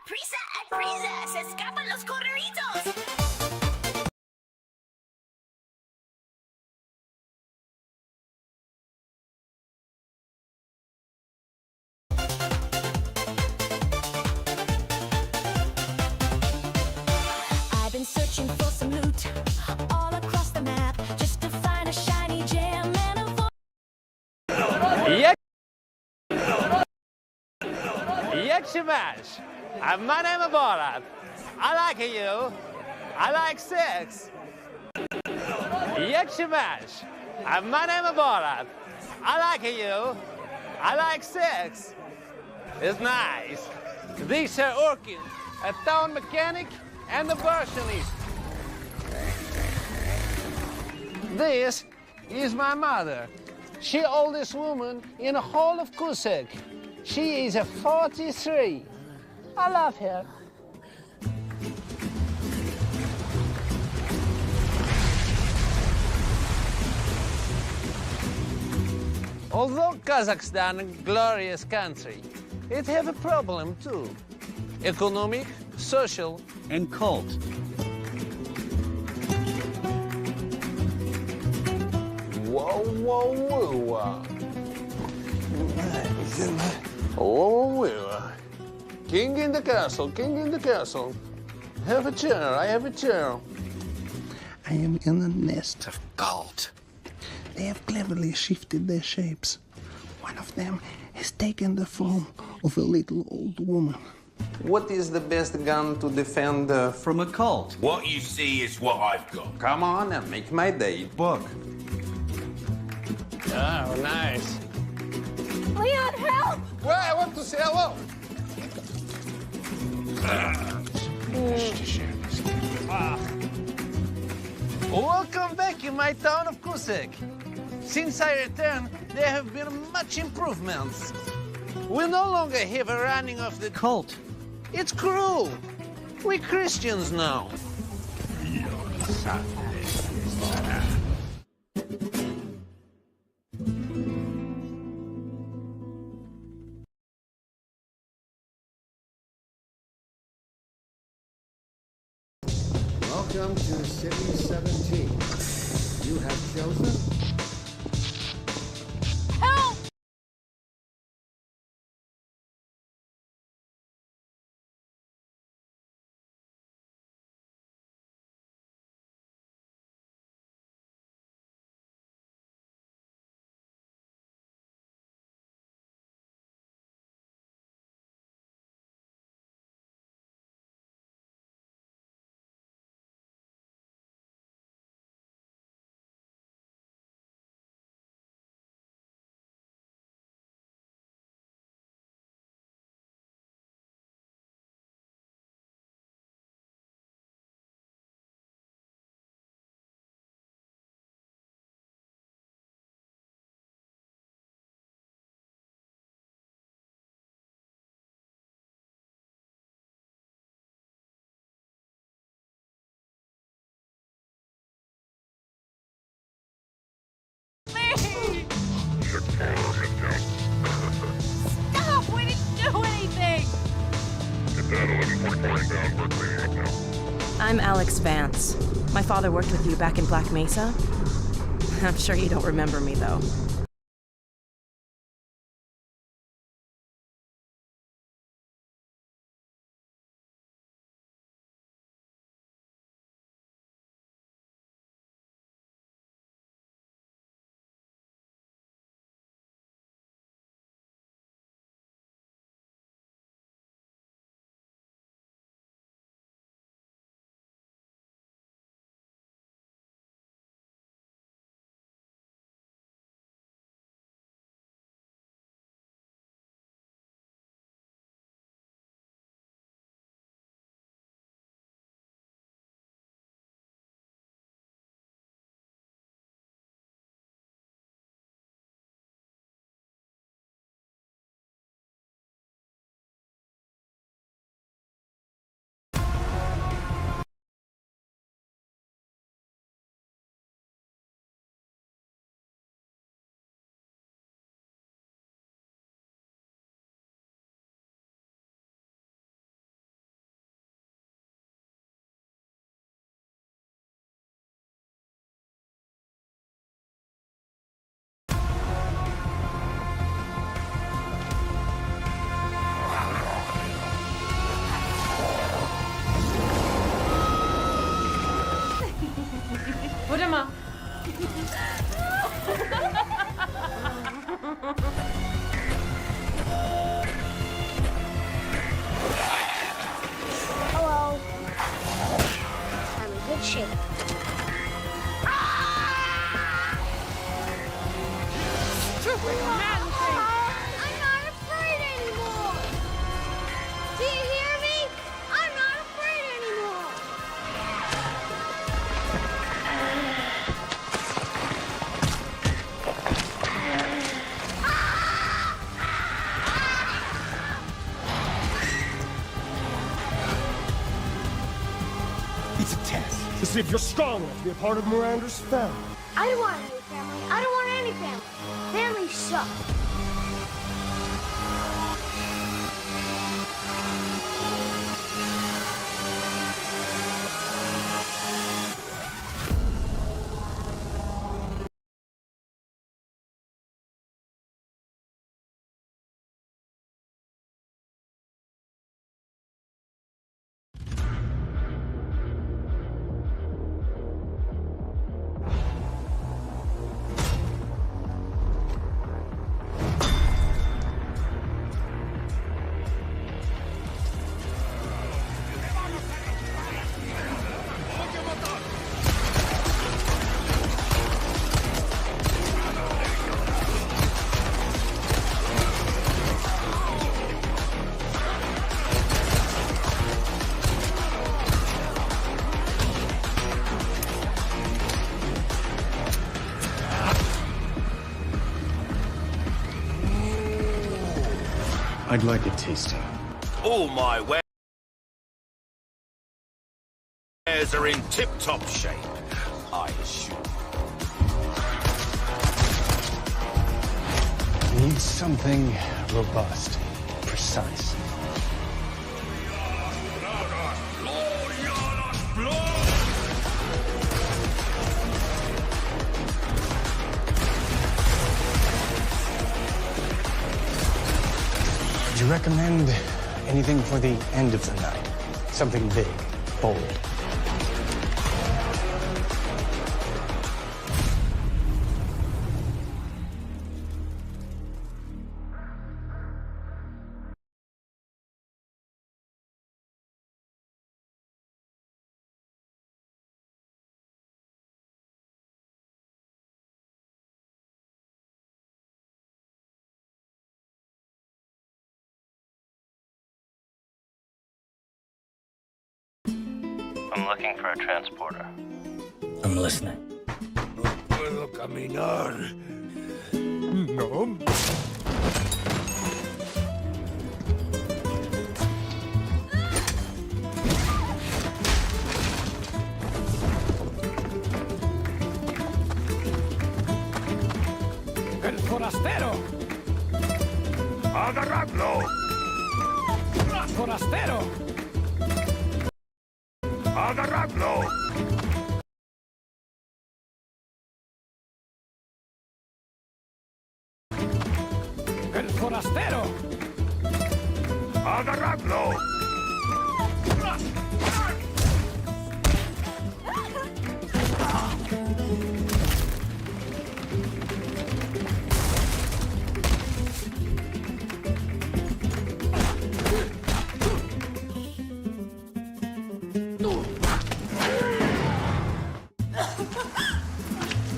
¡Prisa, prisa! ¡Se escapan los correritos! I've been searching for some loot all across the map just to find a shiny gem and a Yakshimash, my name is Borat. I like you. I like sex. Yakshimash, my name is Borat. I like you. I like sex. It's nice. These are Orkin, a town mechanic and a versionist. This is my mother. She oldest woman in the whole of Kusek. She is a 43. I love her. Although Kazakhstan a glorious country, it have a problem too. Economic, social, and cult. Whoa, whoa, whoa. Oh, well. King in the castle, king in the castle. Have a chair, I have a chair. I am in a nest of cult. They have cleverly shifted their shapes. One of them has taken the form of a little old woman. What is the best gun to defend from a cult? What you see is what I've got. Come on and make my day. Book. Oh, nice. Leon, help! Well, I want to say hello. Welcome back in my town of Kusek. Since I returned, there have been much improvements. We no longer have a running of the cult. It's cruel. We're Christians now. Welcome to City 17. You have chosen Stop! We didn't do anything! I'm Alex Vance. My father worked with you back in Black Mesa. I'm sure you don't remember me, though. Put him up. Hello. I'm in good shape. Stupid man thing. I'm not afraid anymore. Do you hear me? I'm not afraid anymore. It's a test to see if you're strong enough to be a part of Miranda's family. I don't want a new family. I don't want any family. Families suck. I'd like a tasting. All my wares are in tip-top shape, I assure you. Need something robust, precise. Would you recommend anything for the end of the night? Something big, bold. I'm looking for a transporter. I'm listening. Puedo caminar. No. ¡El forastero! ¡Agarradlo! ¡Forastero! ¡Agarradlo! ¡El forastero! ¡Agarradlo!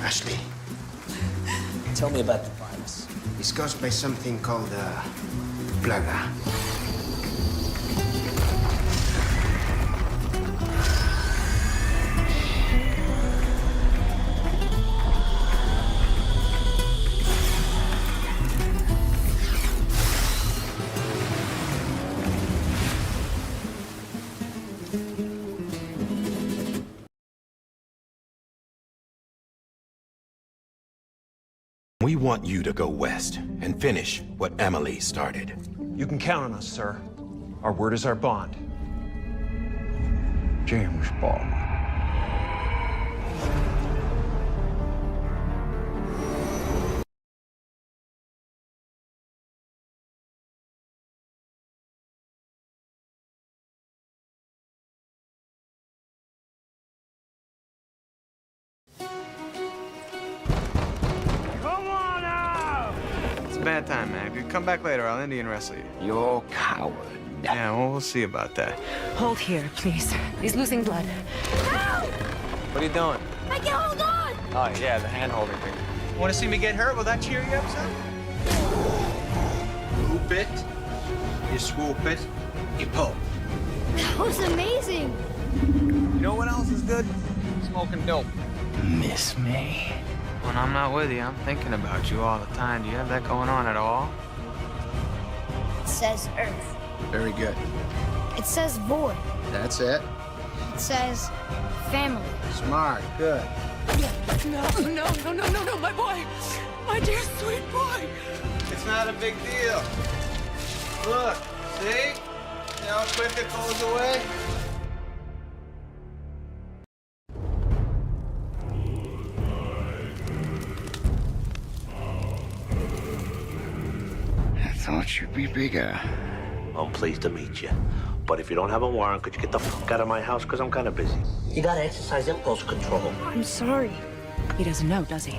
Ashley, Tell me about the virus. it's caused by something called plaga. We want you to go west and finish what Emily started. You can count on us, sir. Our word is our bond. James Bond. bad time, man. If you come back later, I'll Indian wrestle you. You're coward. Yeah, well, we'll see about that. Hold here, please. He's losing blood. Help! What are you doing? I can hold on! Oh, yeah, the hand-holding thing. Want to see me get hurt? Will that cheer you up, son? Swoop it. You swoop it. You pull. That was amazing! You know what else is good? Smoking dope. Miss me? When I'm not with you, I'm thinking about you all the time. Do you have that going on at all? It says Earth. Very good. It says void. That's it. It says family. Smart. Good. No, my boy! My dear sweet boy! It's not a big deal. Look, see? See how quick it goes away? I thought you'd be bigger. I'm pleased to meet you. But if you don't have a warrant, could you get the fuck out of my house? Because I'm kind of busy. You gotta exercise impulse control. I'm sorry. He doesn't know, does he?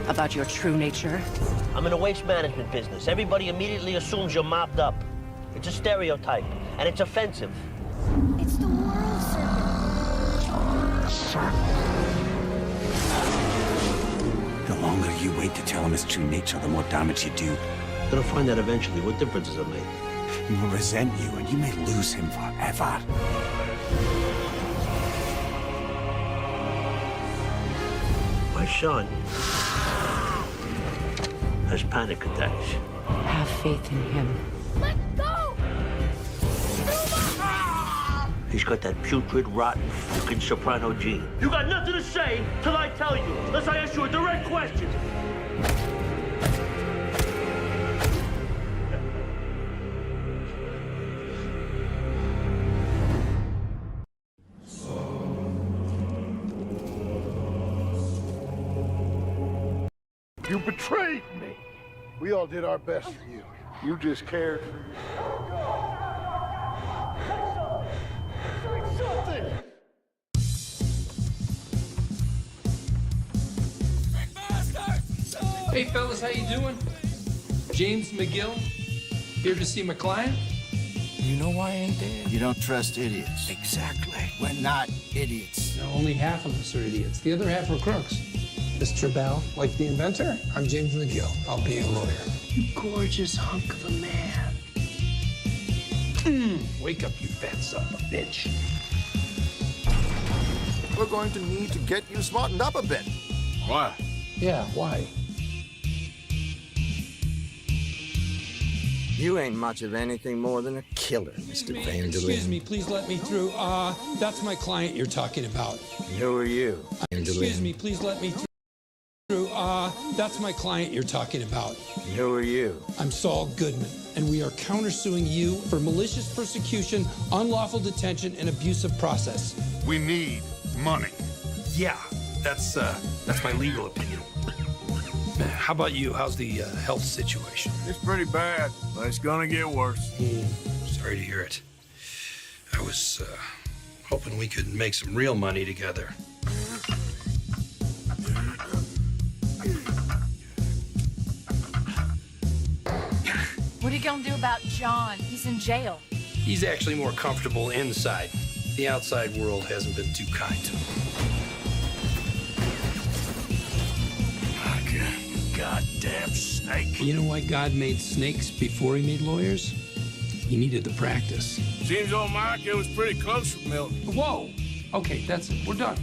About your true nature? I'm in a waste management business. Everybody immediately assumes you're mobbed up. It's a stereotype, and it's offensive. It's the world serpent. The longer you wait to tell him his true nature, the more damage you do. Gonna find out eventually. What difference does it make? He will resent you, and you may lose him forever. My son has panic attacks. Have faith in him. Let go! He's got that putrid, rotten, fucking soprano gene. You got nothing to say till I tell you, unless I ask you a direct question. You betrayed me. We all did our best for you. You just cared for something. Hey fellas, how you doing? James McGill, here to see my client. You know why I ain't dead? You don't trust idiots. Exactly. We're not idiots. No, only half of us are idiots. The other half are crooks. Mr. Bell, like the inventor, I'm James McGill. I'll be a lawyer. You gorgeous hunk of a man. Wake up, you fat son of a bitch. We're going to need to get you smartened up a bit. Why? Yeah, why? You ain't much of anything more than a killer, Mr. Vanderlyn. Excuse me, please let me through. That's my client you're talking about. Who are you, Excuse me, please let me through. That's my client you're talking about. Who are you? I'm Saul Goodman, and we are countersuing you for malicious persecution, unlawful detention, and abusive process. We need money. Yeah, that's my legal opinion. How about you? How's the health situation? It's pretty bad, but it's gonna get worse. Sorry to hear it. I was hoping we could make some real money together. What are you gonna do about John? He's in jail. He's actually more comfortable inside. The outside world hasn't been too kind to him. Goddamn snake. You know why God made snakes before he made lawyers? He needed the practice. Seems old Mark, it was pretty close for Milton. Whoa! Okay, that's it. We're done.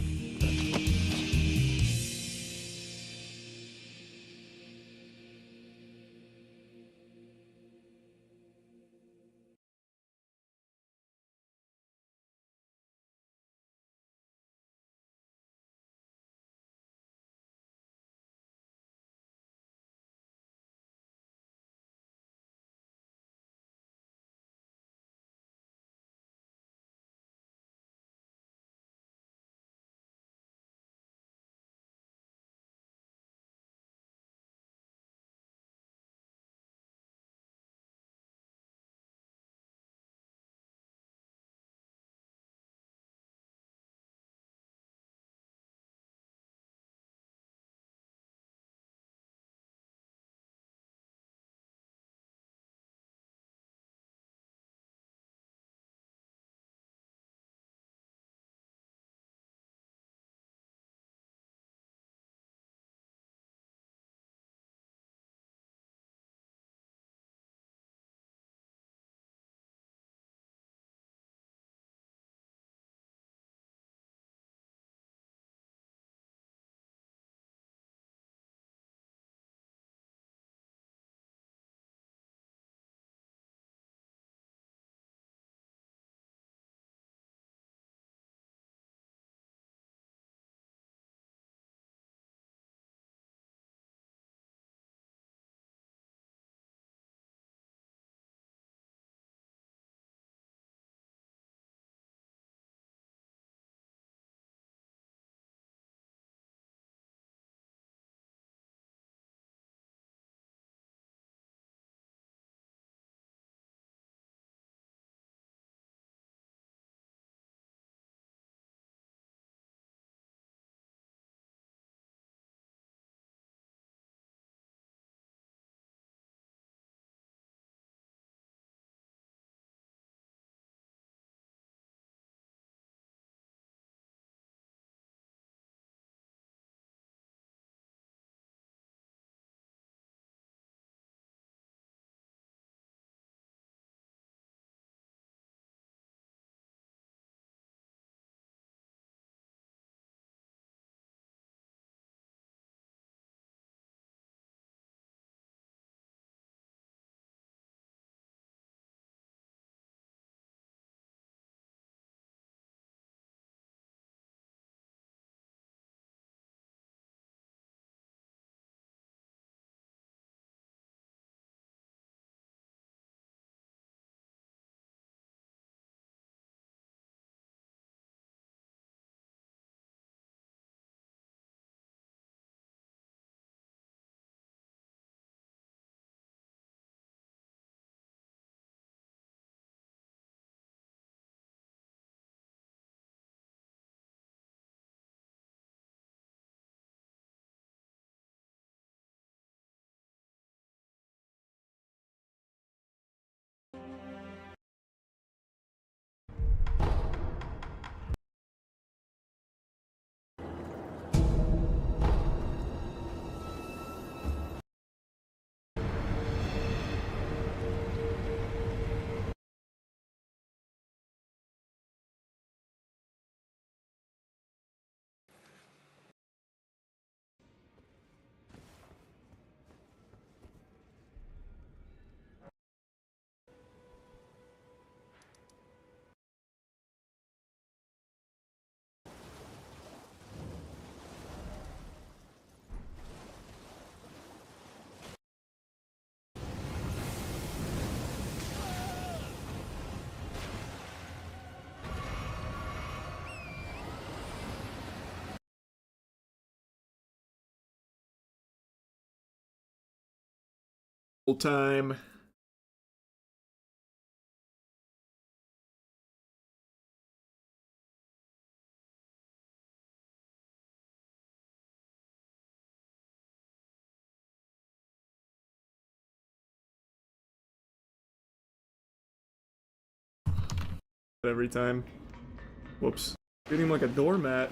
Full time. Every time. Whoops. Treating him like a doormat.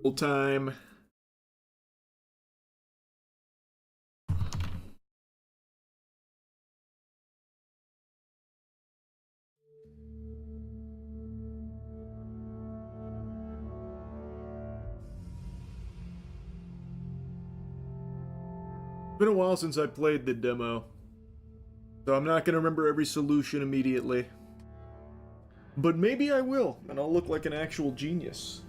Full time. It's been a while since I played the demo, so I'm not going to remember every solution immediately. But maybe I will, and I'll look like an actual genius.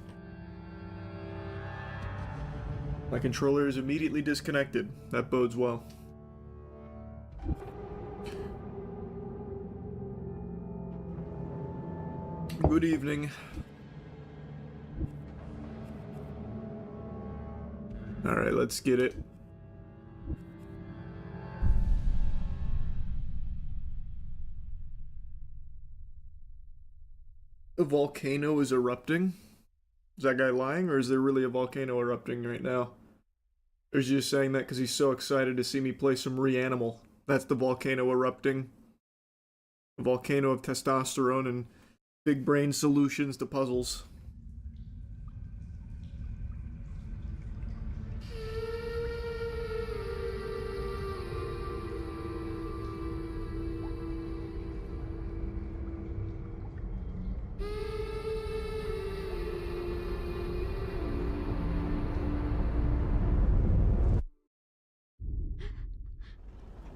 My controller is immediately disconnected. That bodes well. Good evening. Alright, let's get it. A volcano is erupting? Is that guy lying, or is there really a volcano erupting right now? Or is he just saying that because he's so excited to see me play some Reanimal? That's the volcano erupting. A volcano of testosterone and big brain solutions to puzzles.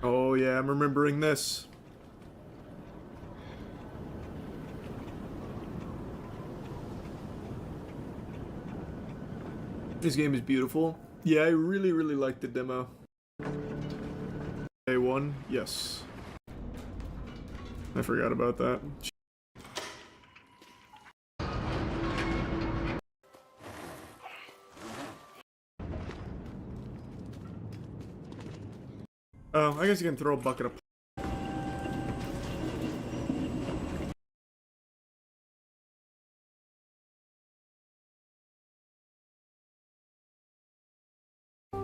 Oh yeah, I'm remembering this. This game is beautiful. Yeah, I really like the demo. A1, yes. I forgot about that. Oh, I guess you can throw a bucket of...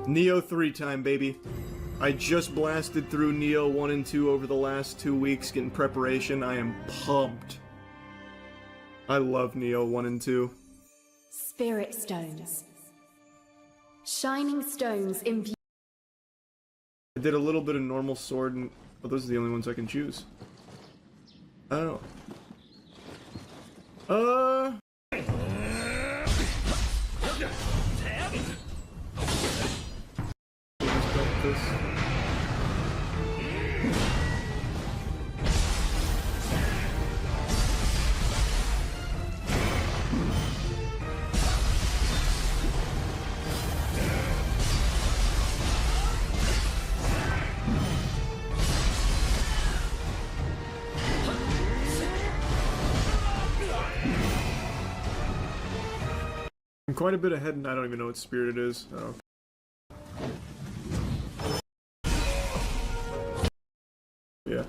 Neo 3 time, baby. I just blasted through Neo 1 and 2 over the last 2 weeks getting preparation. I am pumped. I love Neo 1 and 2. Spirit stones. Shining stones imbued. I did a little bit of normal sword and... Oh, those are the only ones I can choose. Oh. I'm quite a bit ahead and I don't even know what spirit it is. Oh. Yeah.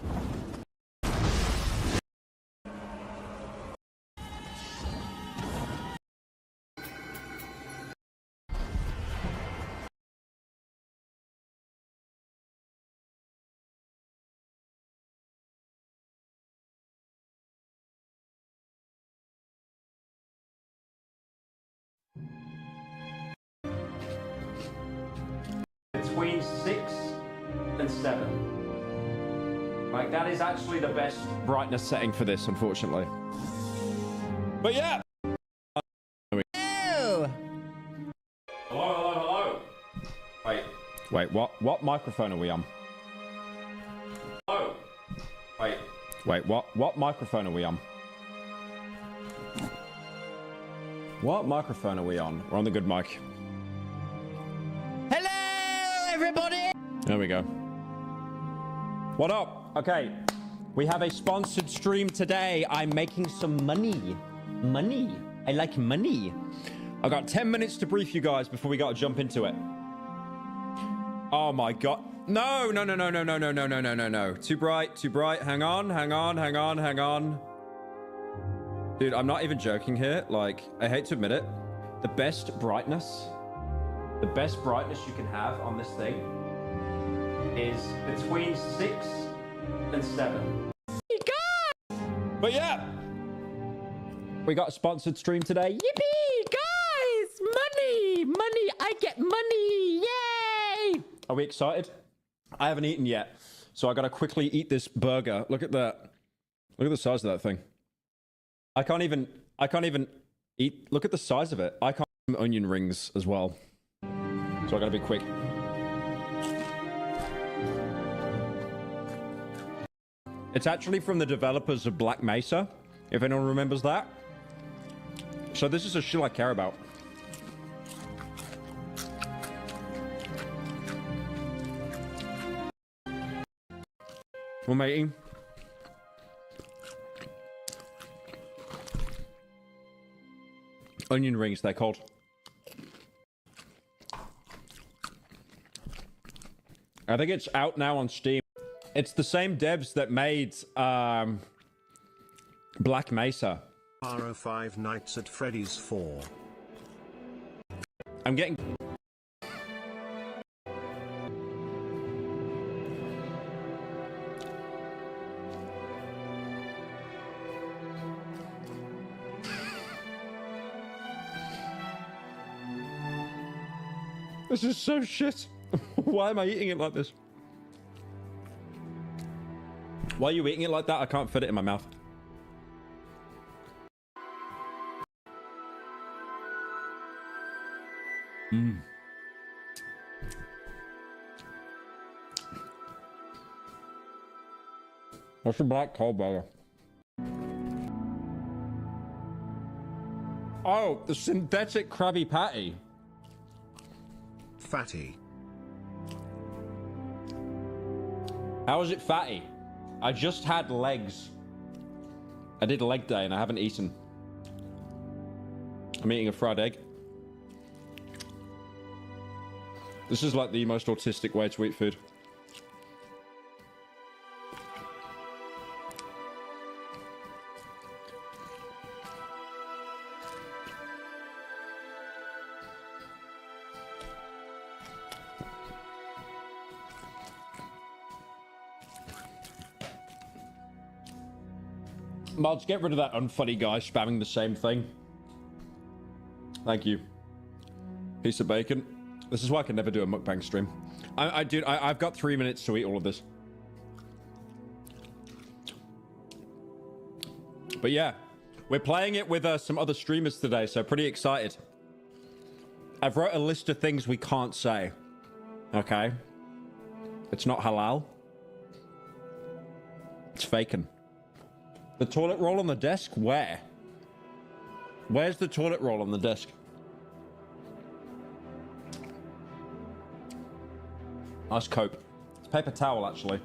Between 6 and 7. Like, that is actually the best brightness setting for this, unfortunately. But yeah! Hello! Hello! Wait, what microphone are we on? Hello! Wait, what microphone are we on? What microphone are we on? We're on the good mic. Hello, everybody! There we go. What up? Okay, we have a sponsored stream today. I'm making some money. Money. I like money. I got 10 minutes to brief you guys before we got to jump into it. Oh my god. No. Too bright, too bright. Hang on. Dude, I'm not even joking here. Like, I hate to admit it. The best brightness you can have on this thing is between 6 and 7. But yeah, we got a sponsored stream today. Yippee, guys! Money! I get money! Yay! Are we excited? I haven't eaten yet, so I gotta quickly eat this burger. Look at that. Look at the size of that thing. I can't even eat. Look at the size of it. I can't eat onion rings as well, so I gotta be quick. It's actually from the developers of Black Mesa, if anyone remembers that. So this is a shit I care about. What am I eating? Onion rings, they're called. I think it's out now on Steam. It's the same devs that made Black Mesa. Haro 5 Nights at Freddy's 4. I'm getting... This is so shit. Why am I eating it like this? Why are you eating it like that? I can't fit it in my mouth. What's a black coal burger? Oh, the synthetic Krabby Patty. Fatty. How is it fatty? I just had legs. I did leg day and I haven't eaten. I'm eating a fried egg. This is like the most autistic way to eat food. Mods, get rid of that unfunny guy spamming the same thing. Thank you. Piece of bacon. This is why I can never do a mukbang stream. I've got 3 minutes to eat all of this. But yeah, we're playing it with some other streamers today, so pretty excited. I've wrote a list of things we can't say. Okay? It's not halal. It's faking. The toilet roll on the desk? Where? Where's the toilet roll on the desk? Nice cope. It's paper towel, actually.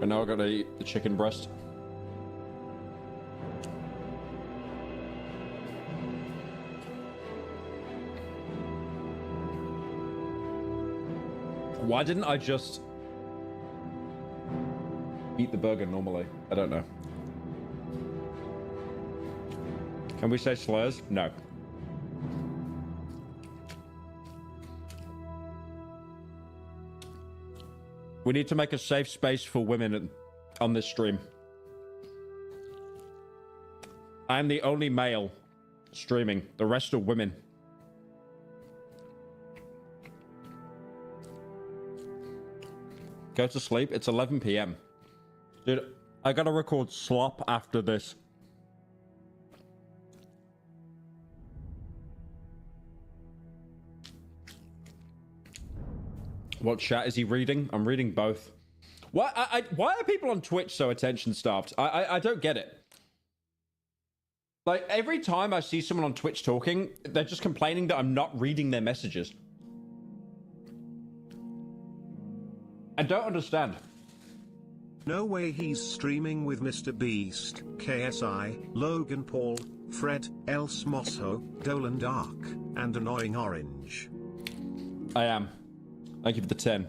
But now I've got to eat the chicken breast. Why didn't I just eat the burger normally? I don't know. Can we say slurs? No. We need to make a safe space for women on this stream. I'm the only male streaming. The rest are women. Go to sleep. It's 11 p.m. Dude, I gotta record slop after this. What chat is he reading? I'm reading both. Why are people on Twitch so attention starved? I don't get it. Like, every time I see someone on Twitch talking, they're just complaining that I'm not reading their messages. I don't understand. No way he's streaming with Mr. Beast, KSI, Logan Paul, Fred, El Smosso, Dolan Dark, and Annoying Orange. I am. Thank you for the 10.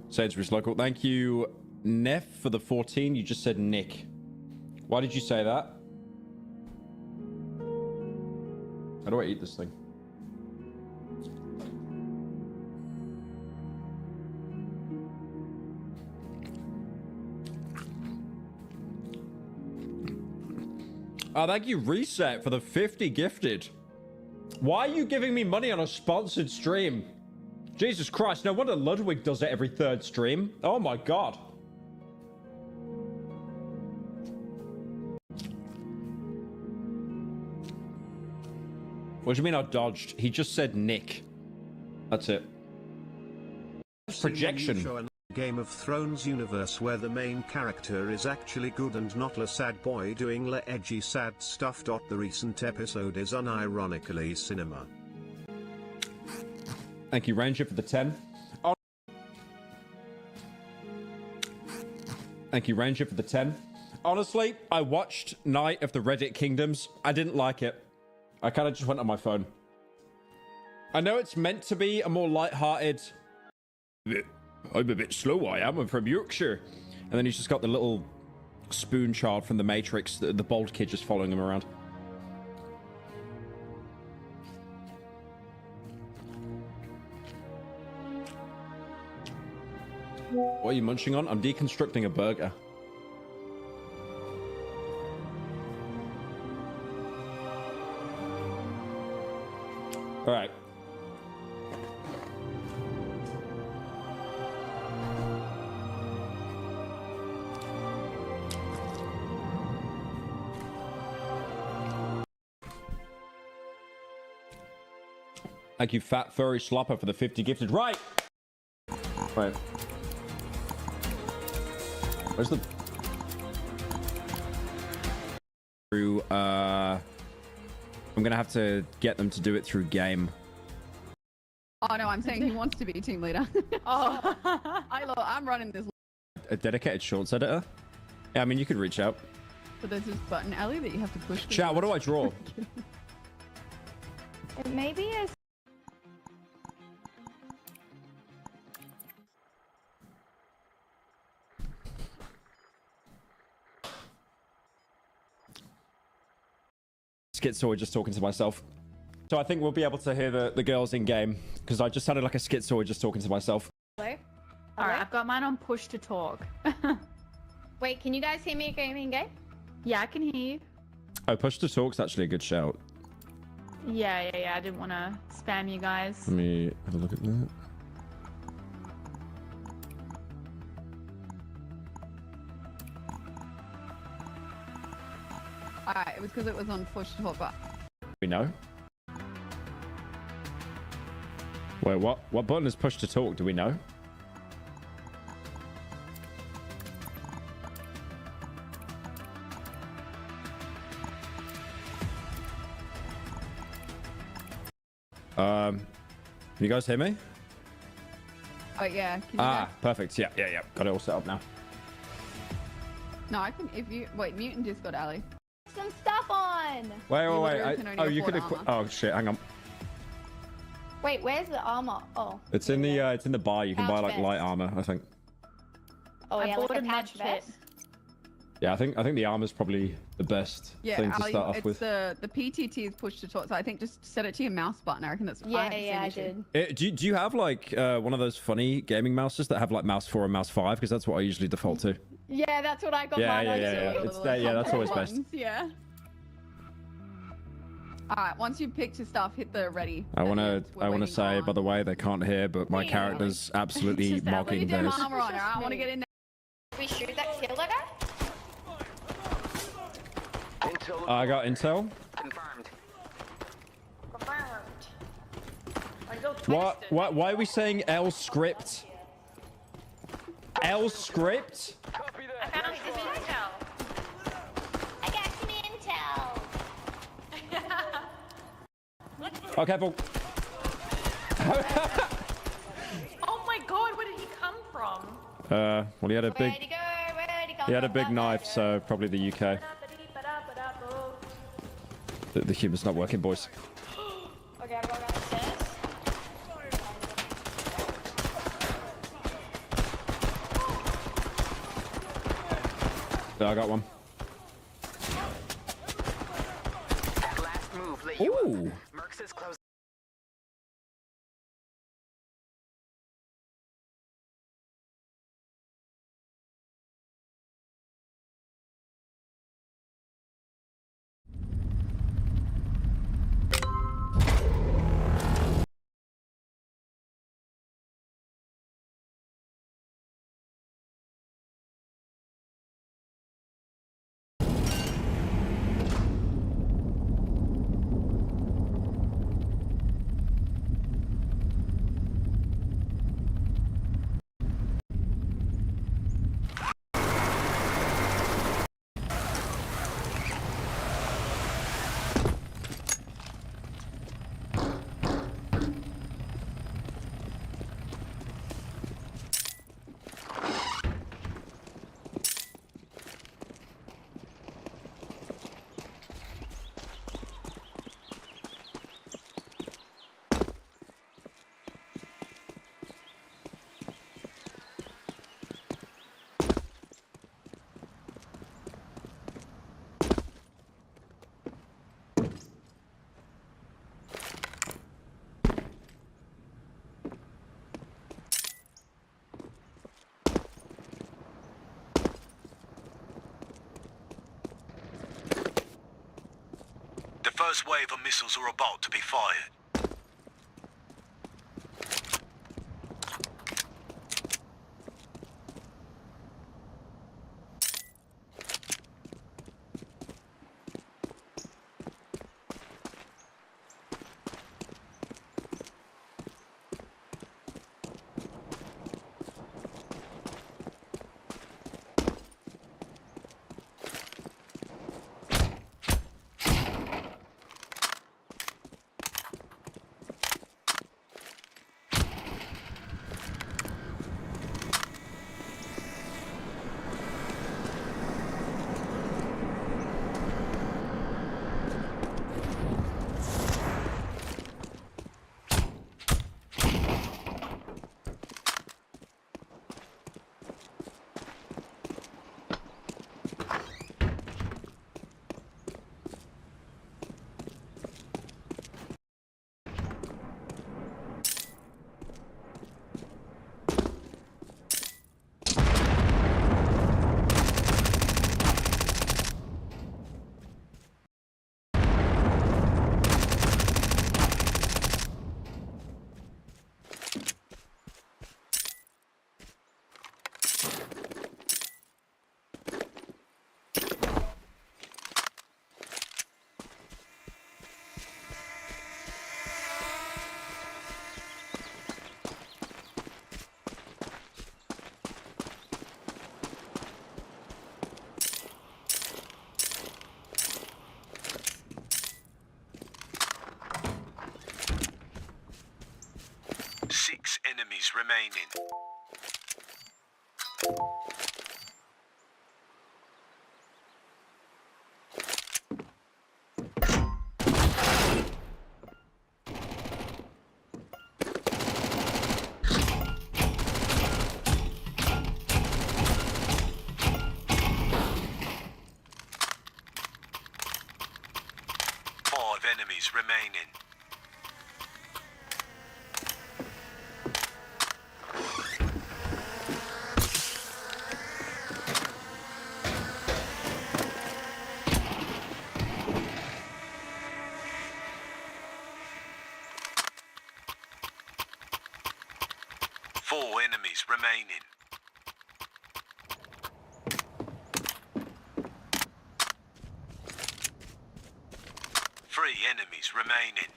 Sainsbury's local. Thank you, Neff, for the 14. You just said Nick. Why did you say that? How do I eat this thing? Oh, thank you, Reset, for the 50 gifted. Why are you giving me money on a sponsored stream? Jesus Christ, no wonder Ludwig does it every third stream. Oh my god. What do you mean I dodged? He just said Nick. That's it. Projection. Game of Thrones universe where the main character is actually good and not a sad boy doing la edgy sad stuff. The recent episode is unironically cinema. Thank you, Ranger, for the 10. Oh. Thank you, Ranger, for the 10. Honestly, I watched Night of the Reddit Kingdoms. I didn't like it. I kind of just went on my phone. I know it's meant to be a more light-hearted... I'm a bit slow, I am. I'm from Yorkshire. And then he's just got the little spoon child from the Matrix, the bald kid just following him around. What are you munching on? I'm deconstructing a burger. All right. Thank you, Fat Furry Slopper, for the 50 gifted. Right. Right. Where's the... Through, I'm gonna have to get them to do it through game. Oh no, I'm saying he wants to be team leader. Oh, I'm running this. A dedicated shorts editor? Yeah, I mean, you could reach out. But there's this button, Ellie, that you have to push. Chat, what do I draw? It maybe is. Schizoid just talking to myself. So I think we'll be able to hear the girls in game because I just sounded like a schizoid just talking to myself. Hello? Alright, I've got mine on push to talk. Wait, can you guys hear me in game? Yeah, I can hear you. Oh, push to talk's actually a good shout. Yeah. I didn't want to spam you guys. Let me have a look at that. Alright, it was because it was on push to talk, but... We know. Wait, what button is push to talk? Do we know? Can you guys hear me? Oh yeah. Can you perfect. Yeah. Got it all set up now. No, I can. If you wait, mute and Discord, Ali. Some stuff on. Wait. Oh, you could equip. Oh shit! Hang on. Wait, where's the armor? Oh. It's in the bar. You can buy like vest. light armor, I think. Oh yeah, bought like a a patch med kit. vest. Yeah, I think the armor's probably the best thing to Ali, start off it's with. the PTT is push to talk, so I think just set it to your mouse button. I reckon that's Yeah, I did. Do you have like one of those funny gaming mouses that have like mouse 4 and mouse 5? Because that's what I usually default to. Yeah, that's what I got. Yeah. mine on It's there. Yeah, that's always best. Yeah. Alright, once you picked your stuff, hit the ready. I want to say, by the way, they can't hear, but my Yeah. character's absolutely mocking Let me theirs. do armor on, alright? I want to get in there. We shoot that kill that guy? I got intel. Confirmed. Why are we saying L script? L script? I found some intel. I got some intel. Oh, careful. Oh my god, where did he come from? Well, he had a big... He had a big knife, so probably the UK. The humor's not working, boys. Okay, I'm going down the stairs. Yeah, I got one. Ooh. The first wave of missiles are about to be fired. Six enemies remaining. Five enemies remaining. Four enemies remaining. Three enemies remaining.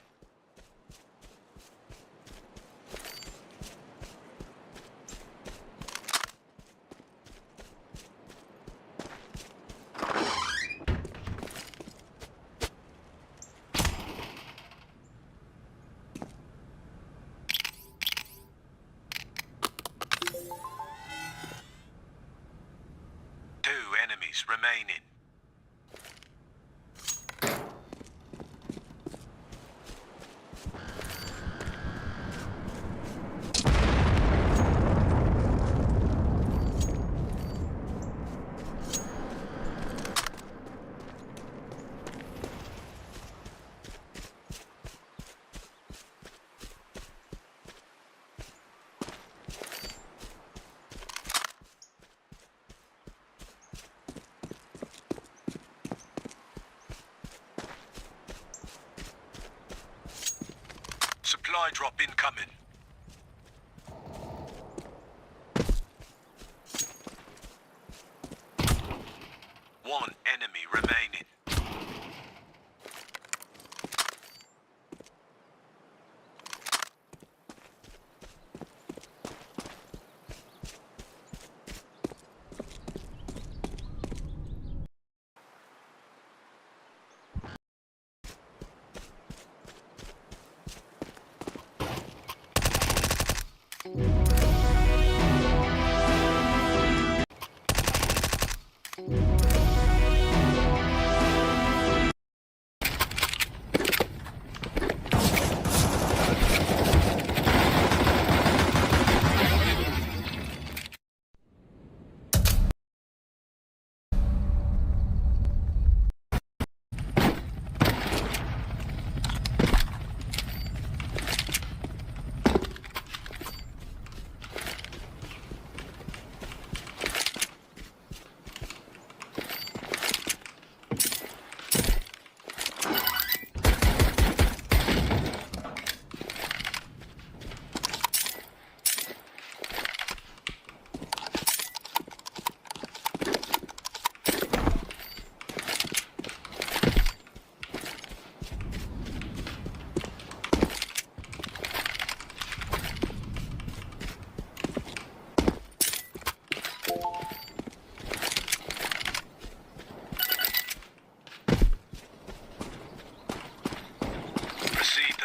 enemies remaining. Supply drop incoming. One enemy remaining.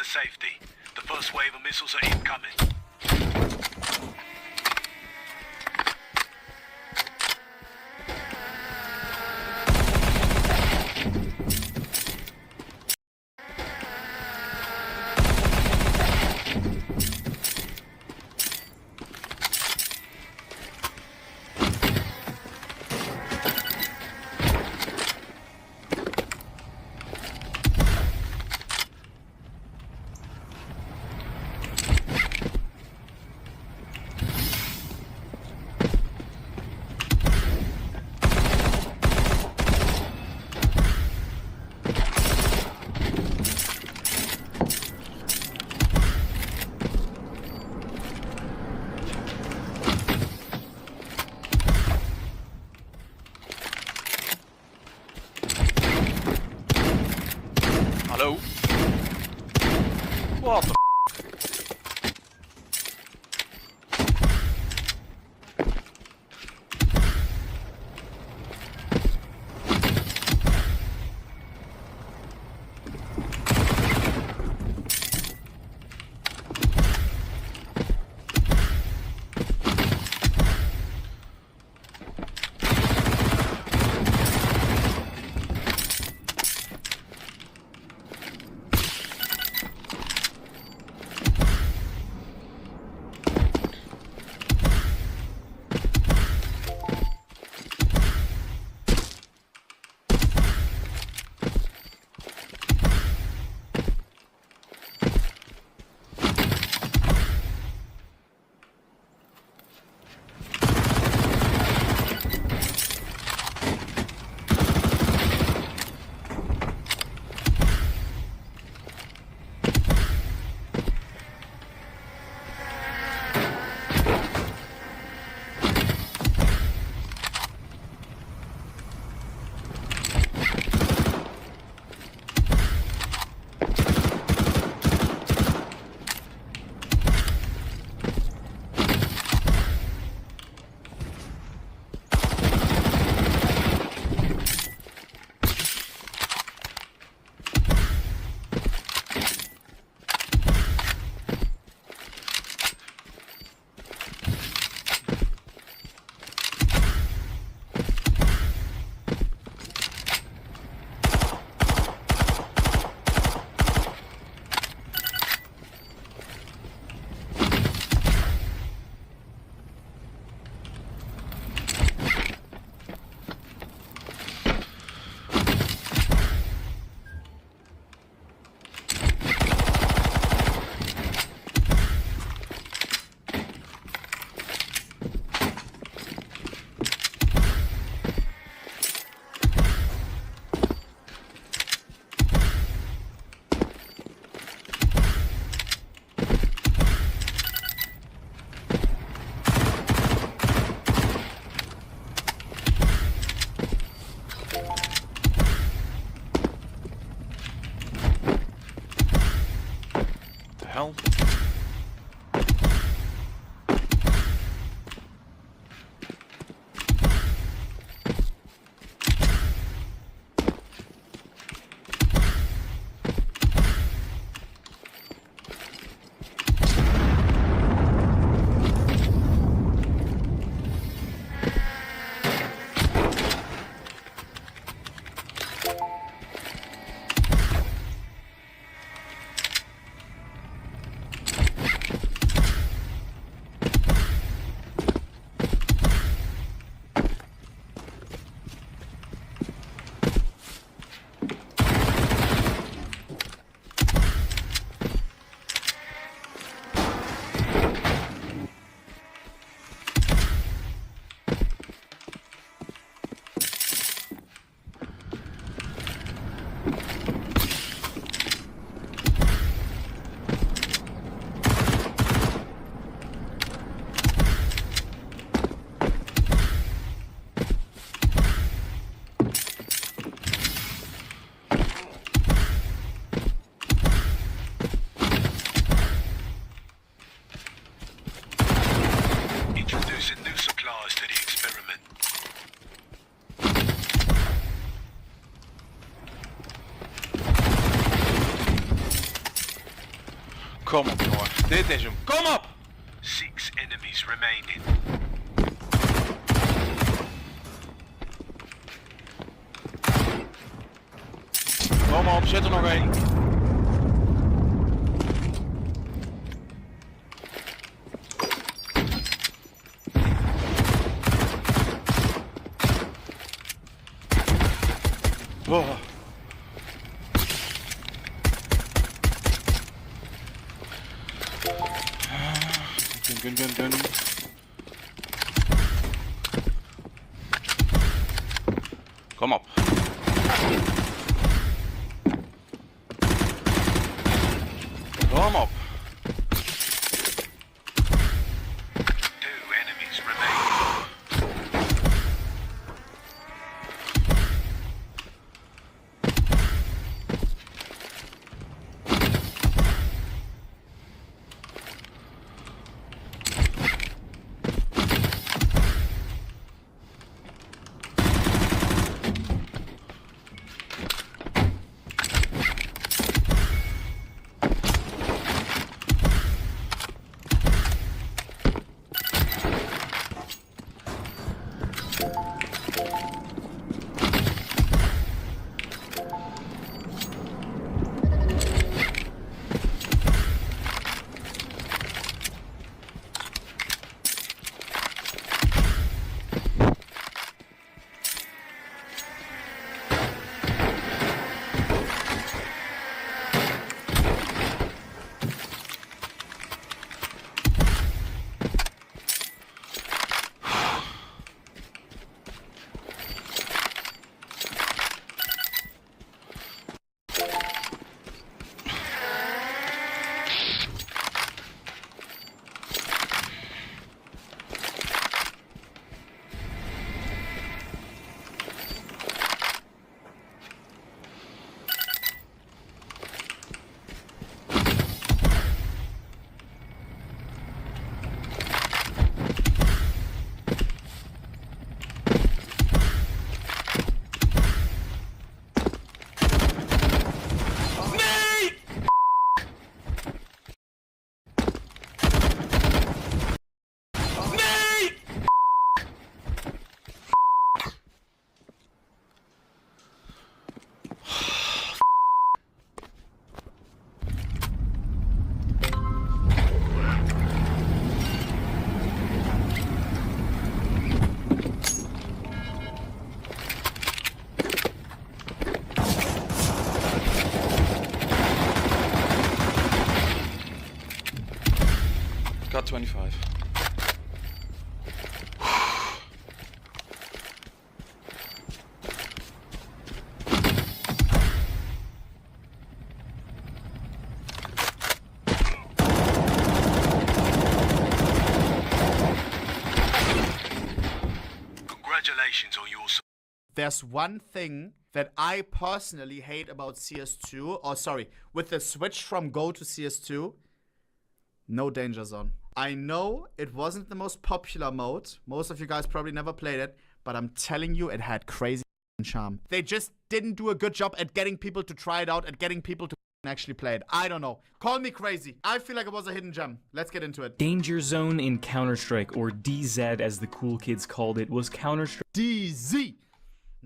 Safety. The first wave of missiles are incoming. hell? Introducing new supplies to the experiment. Kom op, jongen. Dit is hem. Kom op! 6 enemies remaining. Kom op, zit er nog één. Oh. Gun. Kom op. Kom op. 2 enemies remain. Got 25. Congratulations on your... There's one thing that I personally hate about CS2, or sorry, with the switch from Go to CS2, No Danger Zone. I know it wasn't the most popular mode. Most of you guys probably never played it, but I'm telling you, it had crazy charm. They just didn't do a good job at getting people to try it out, at getting people to actually play it. I don't know. Call me crazy. I feel like it was a hidden gem. Let's get into it. Danger Zone in Counter-Strike, or DZ as the cool kids called it, was Counter-Strike DZ!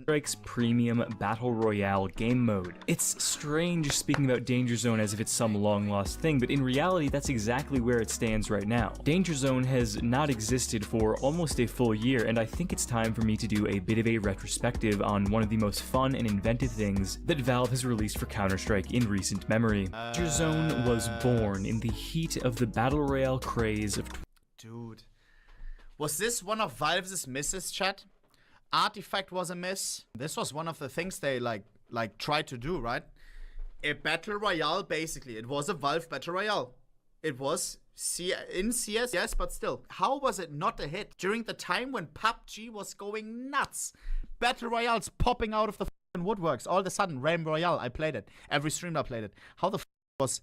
Strike's premium battle royale game mode. It's strange speaking about Danger Zone as if it's some long lost thing, but in reality that's exactly where it stands right now. Danger Zone has not existed for almost a full year, and I think it's time for me to do a bit of a retrospective on one of the most fun and inventive things that Valve has released for Counter-Strike in recent memory. Danger Zone was born in the heat of the battle royale craze of Dude. Was this one of Valve's misses, chat? Artifact was a miss. This was one of the things they like tried to do, right? A battle royale, basically. It was a Valve battle royale. It was in CS, yes, but still. How was it not a hit during the time when PUBG was going nuts? Battle royales popping out of the woodworks. All of a sudden, Rainbow Royale, I played it. Every streamer played it. How the was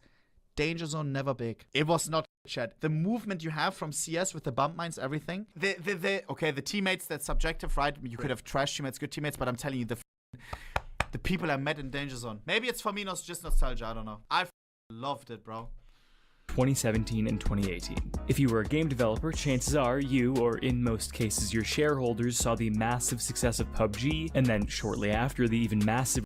Danger Zone never big? It was not, chat. The movement you have from CS with the bump mines, everything. Okay, the teammates, that's subjective, right? You could have trash teammates, good teammates, but I'm telling you, the people I met in Danger Zone. Maybe it's for me, just nostalgia, I don't know. I loved it, bro. 2017 and 2018. If you were a game developer, chances are you, or in most cases your shareholders, saw the massive success of PUBG, and then shortly after the even massive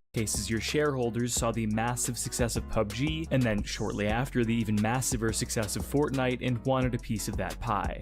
your shareholders saw the massive success of PUBG, and then shortly after the even massiver success of Fortnite, and wanted a piece of that pie.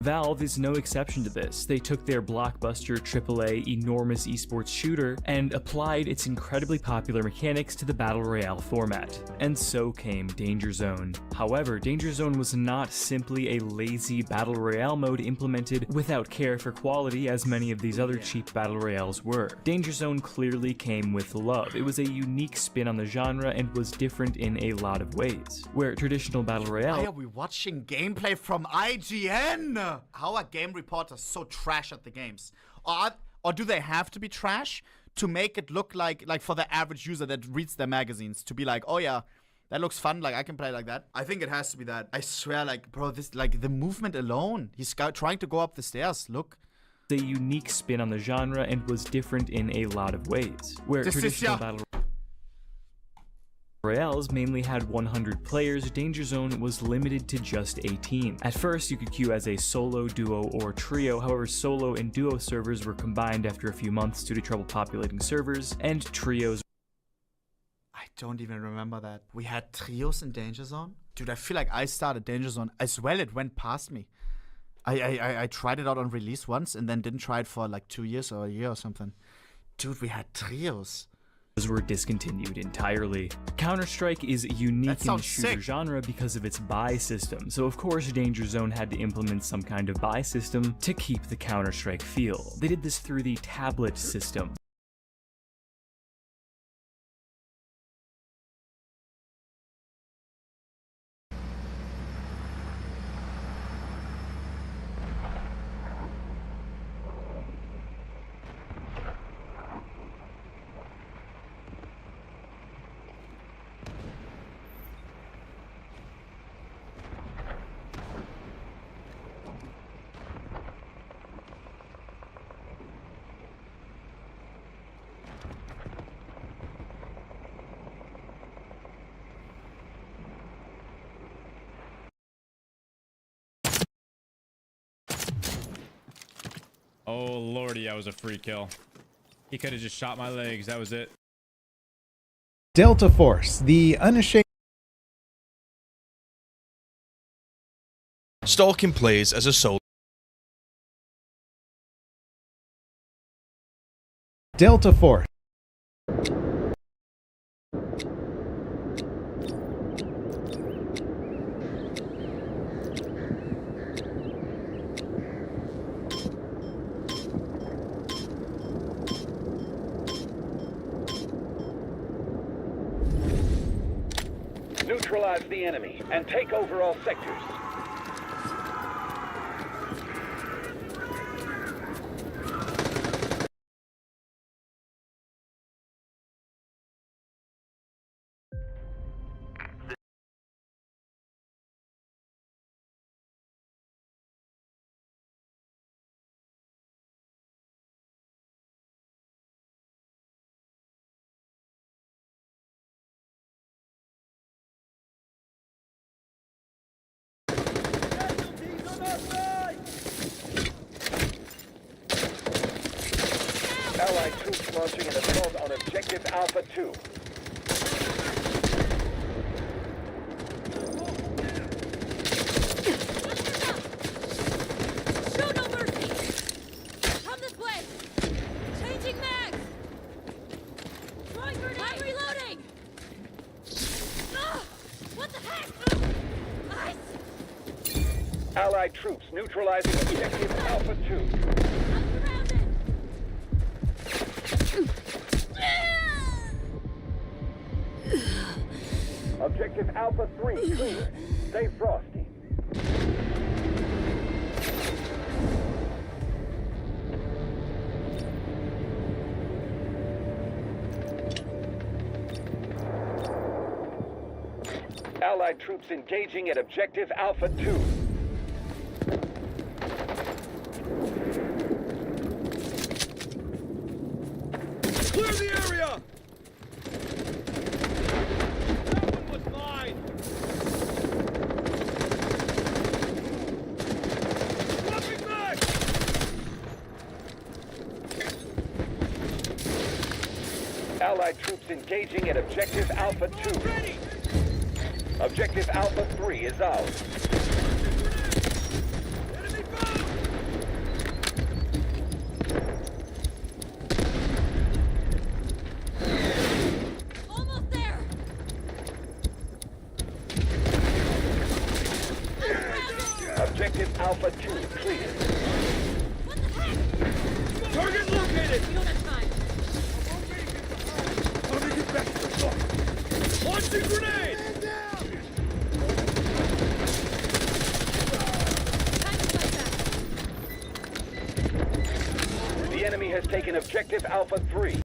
Valve is no exception to this. They took their blockbuster AAA enormous esports shooter and applied its incredibly popular mechanics to the battle royale format. And so came Danger Zone. However, Danger Zone was not simply a lazy battle royale mode implemented without care for quality as many of these other cheap battle royales were. Danger Zone clearly came with love. It was a unique spin on the genre and was different in a lot of ways. Where traditional battle royale— Why are we watching gameplay from IGN? How are game reporters so trash at the games? Or do they have to be trash to make it look like for the average user that reads their magazines to be like, oh yeah, that looks fun, like I can play like that? I think it has to be that. I swear, like, bro, this, like, the movement alone. He's trying to go up the stairs, look. A unique spin on the genre and was different in a lot of ways. Where traditional battle— Royales mainly had 100 players, Danger Zone was limited to just 18. At first, you could queue as a solo, duo, or trio, however solo and duo servers were combined after a few months due to trouble populating servers, and trios. I don't even remember that. We had trios in Danger Zone? Dude, I feel like I started Danger Zone as well, it went past me. I tried it out on release once and then didn't try it for like 2 years or a year or something. Dude, we had trios. Were discontinued entirely. Counter-Strike is unique in the shooter genre because of its buy system, so of course Danger Zone had to implement some kind of buy system to keep the Counter-Strike feel. They did this through the tablet system. Oh lordy, that was a free kill. He could have just shot my legs, that was it. Delta Force, the unashamed. Stalking plays as a solo. Delta Force. Neutralize the enemy and take over all sectors. Allied troops launching an assault on Objective Alpha 2. Show no mercy! Come this way! Changing mags! Throwing grenade! I'm reloading! What the heck? Nice! Allied troops neutralizing Objective Alpha 2. Objective Alpha 3 clear. Stay frosty. Allied troops engaging at Objective Alpha 2. Clear the area! That one was mine! Swapping back! Allied troops engaging at Objective Alpha 2. Ready! Objective Alpha 3 is ours. Enemy found! Almost there! Objective Alpha 2 clear. What the heck? Target located! We don't have time. Let me get back to the floor! Launching grenade! The enemy has taken Objective Alpha 3.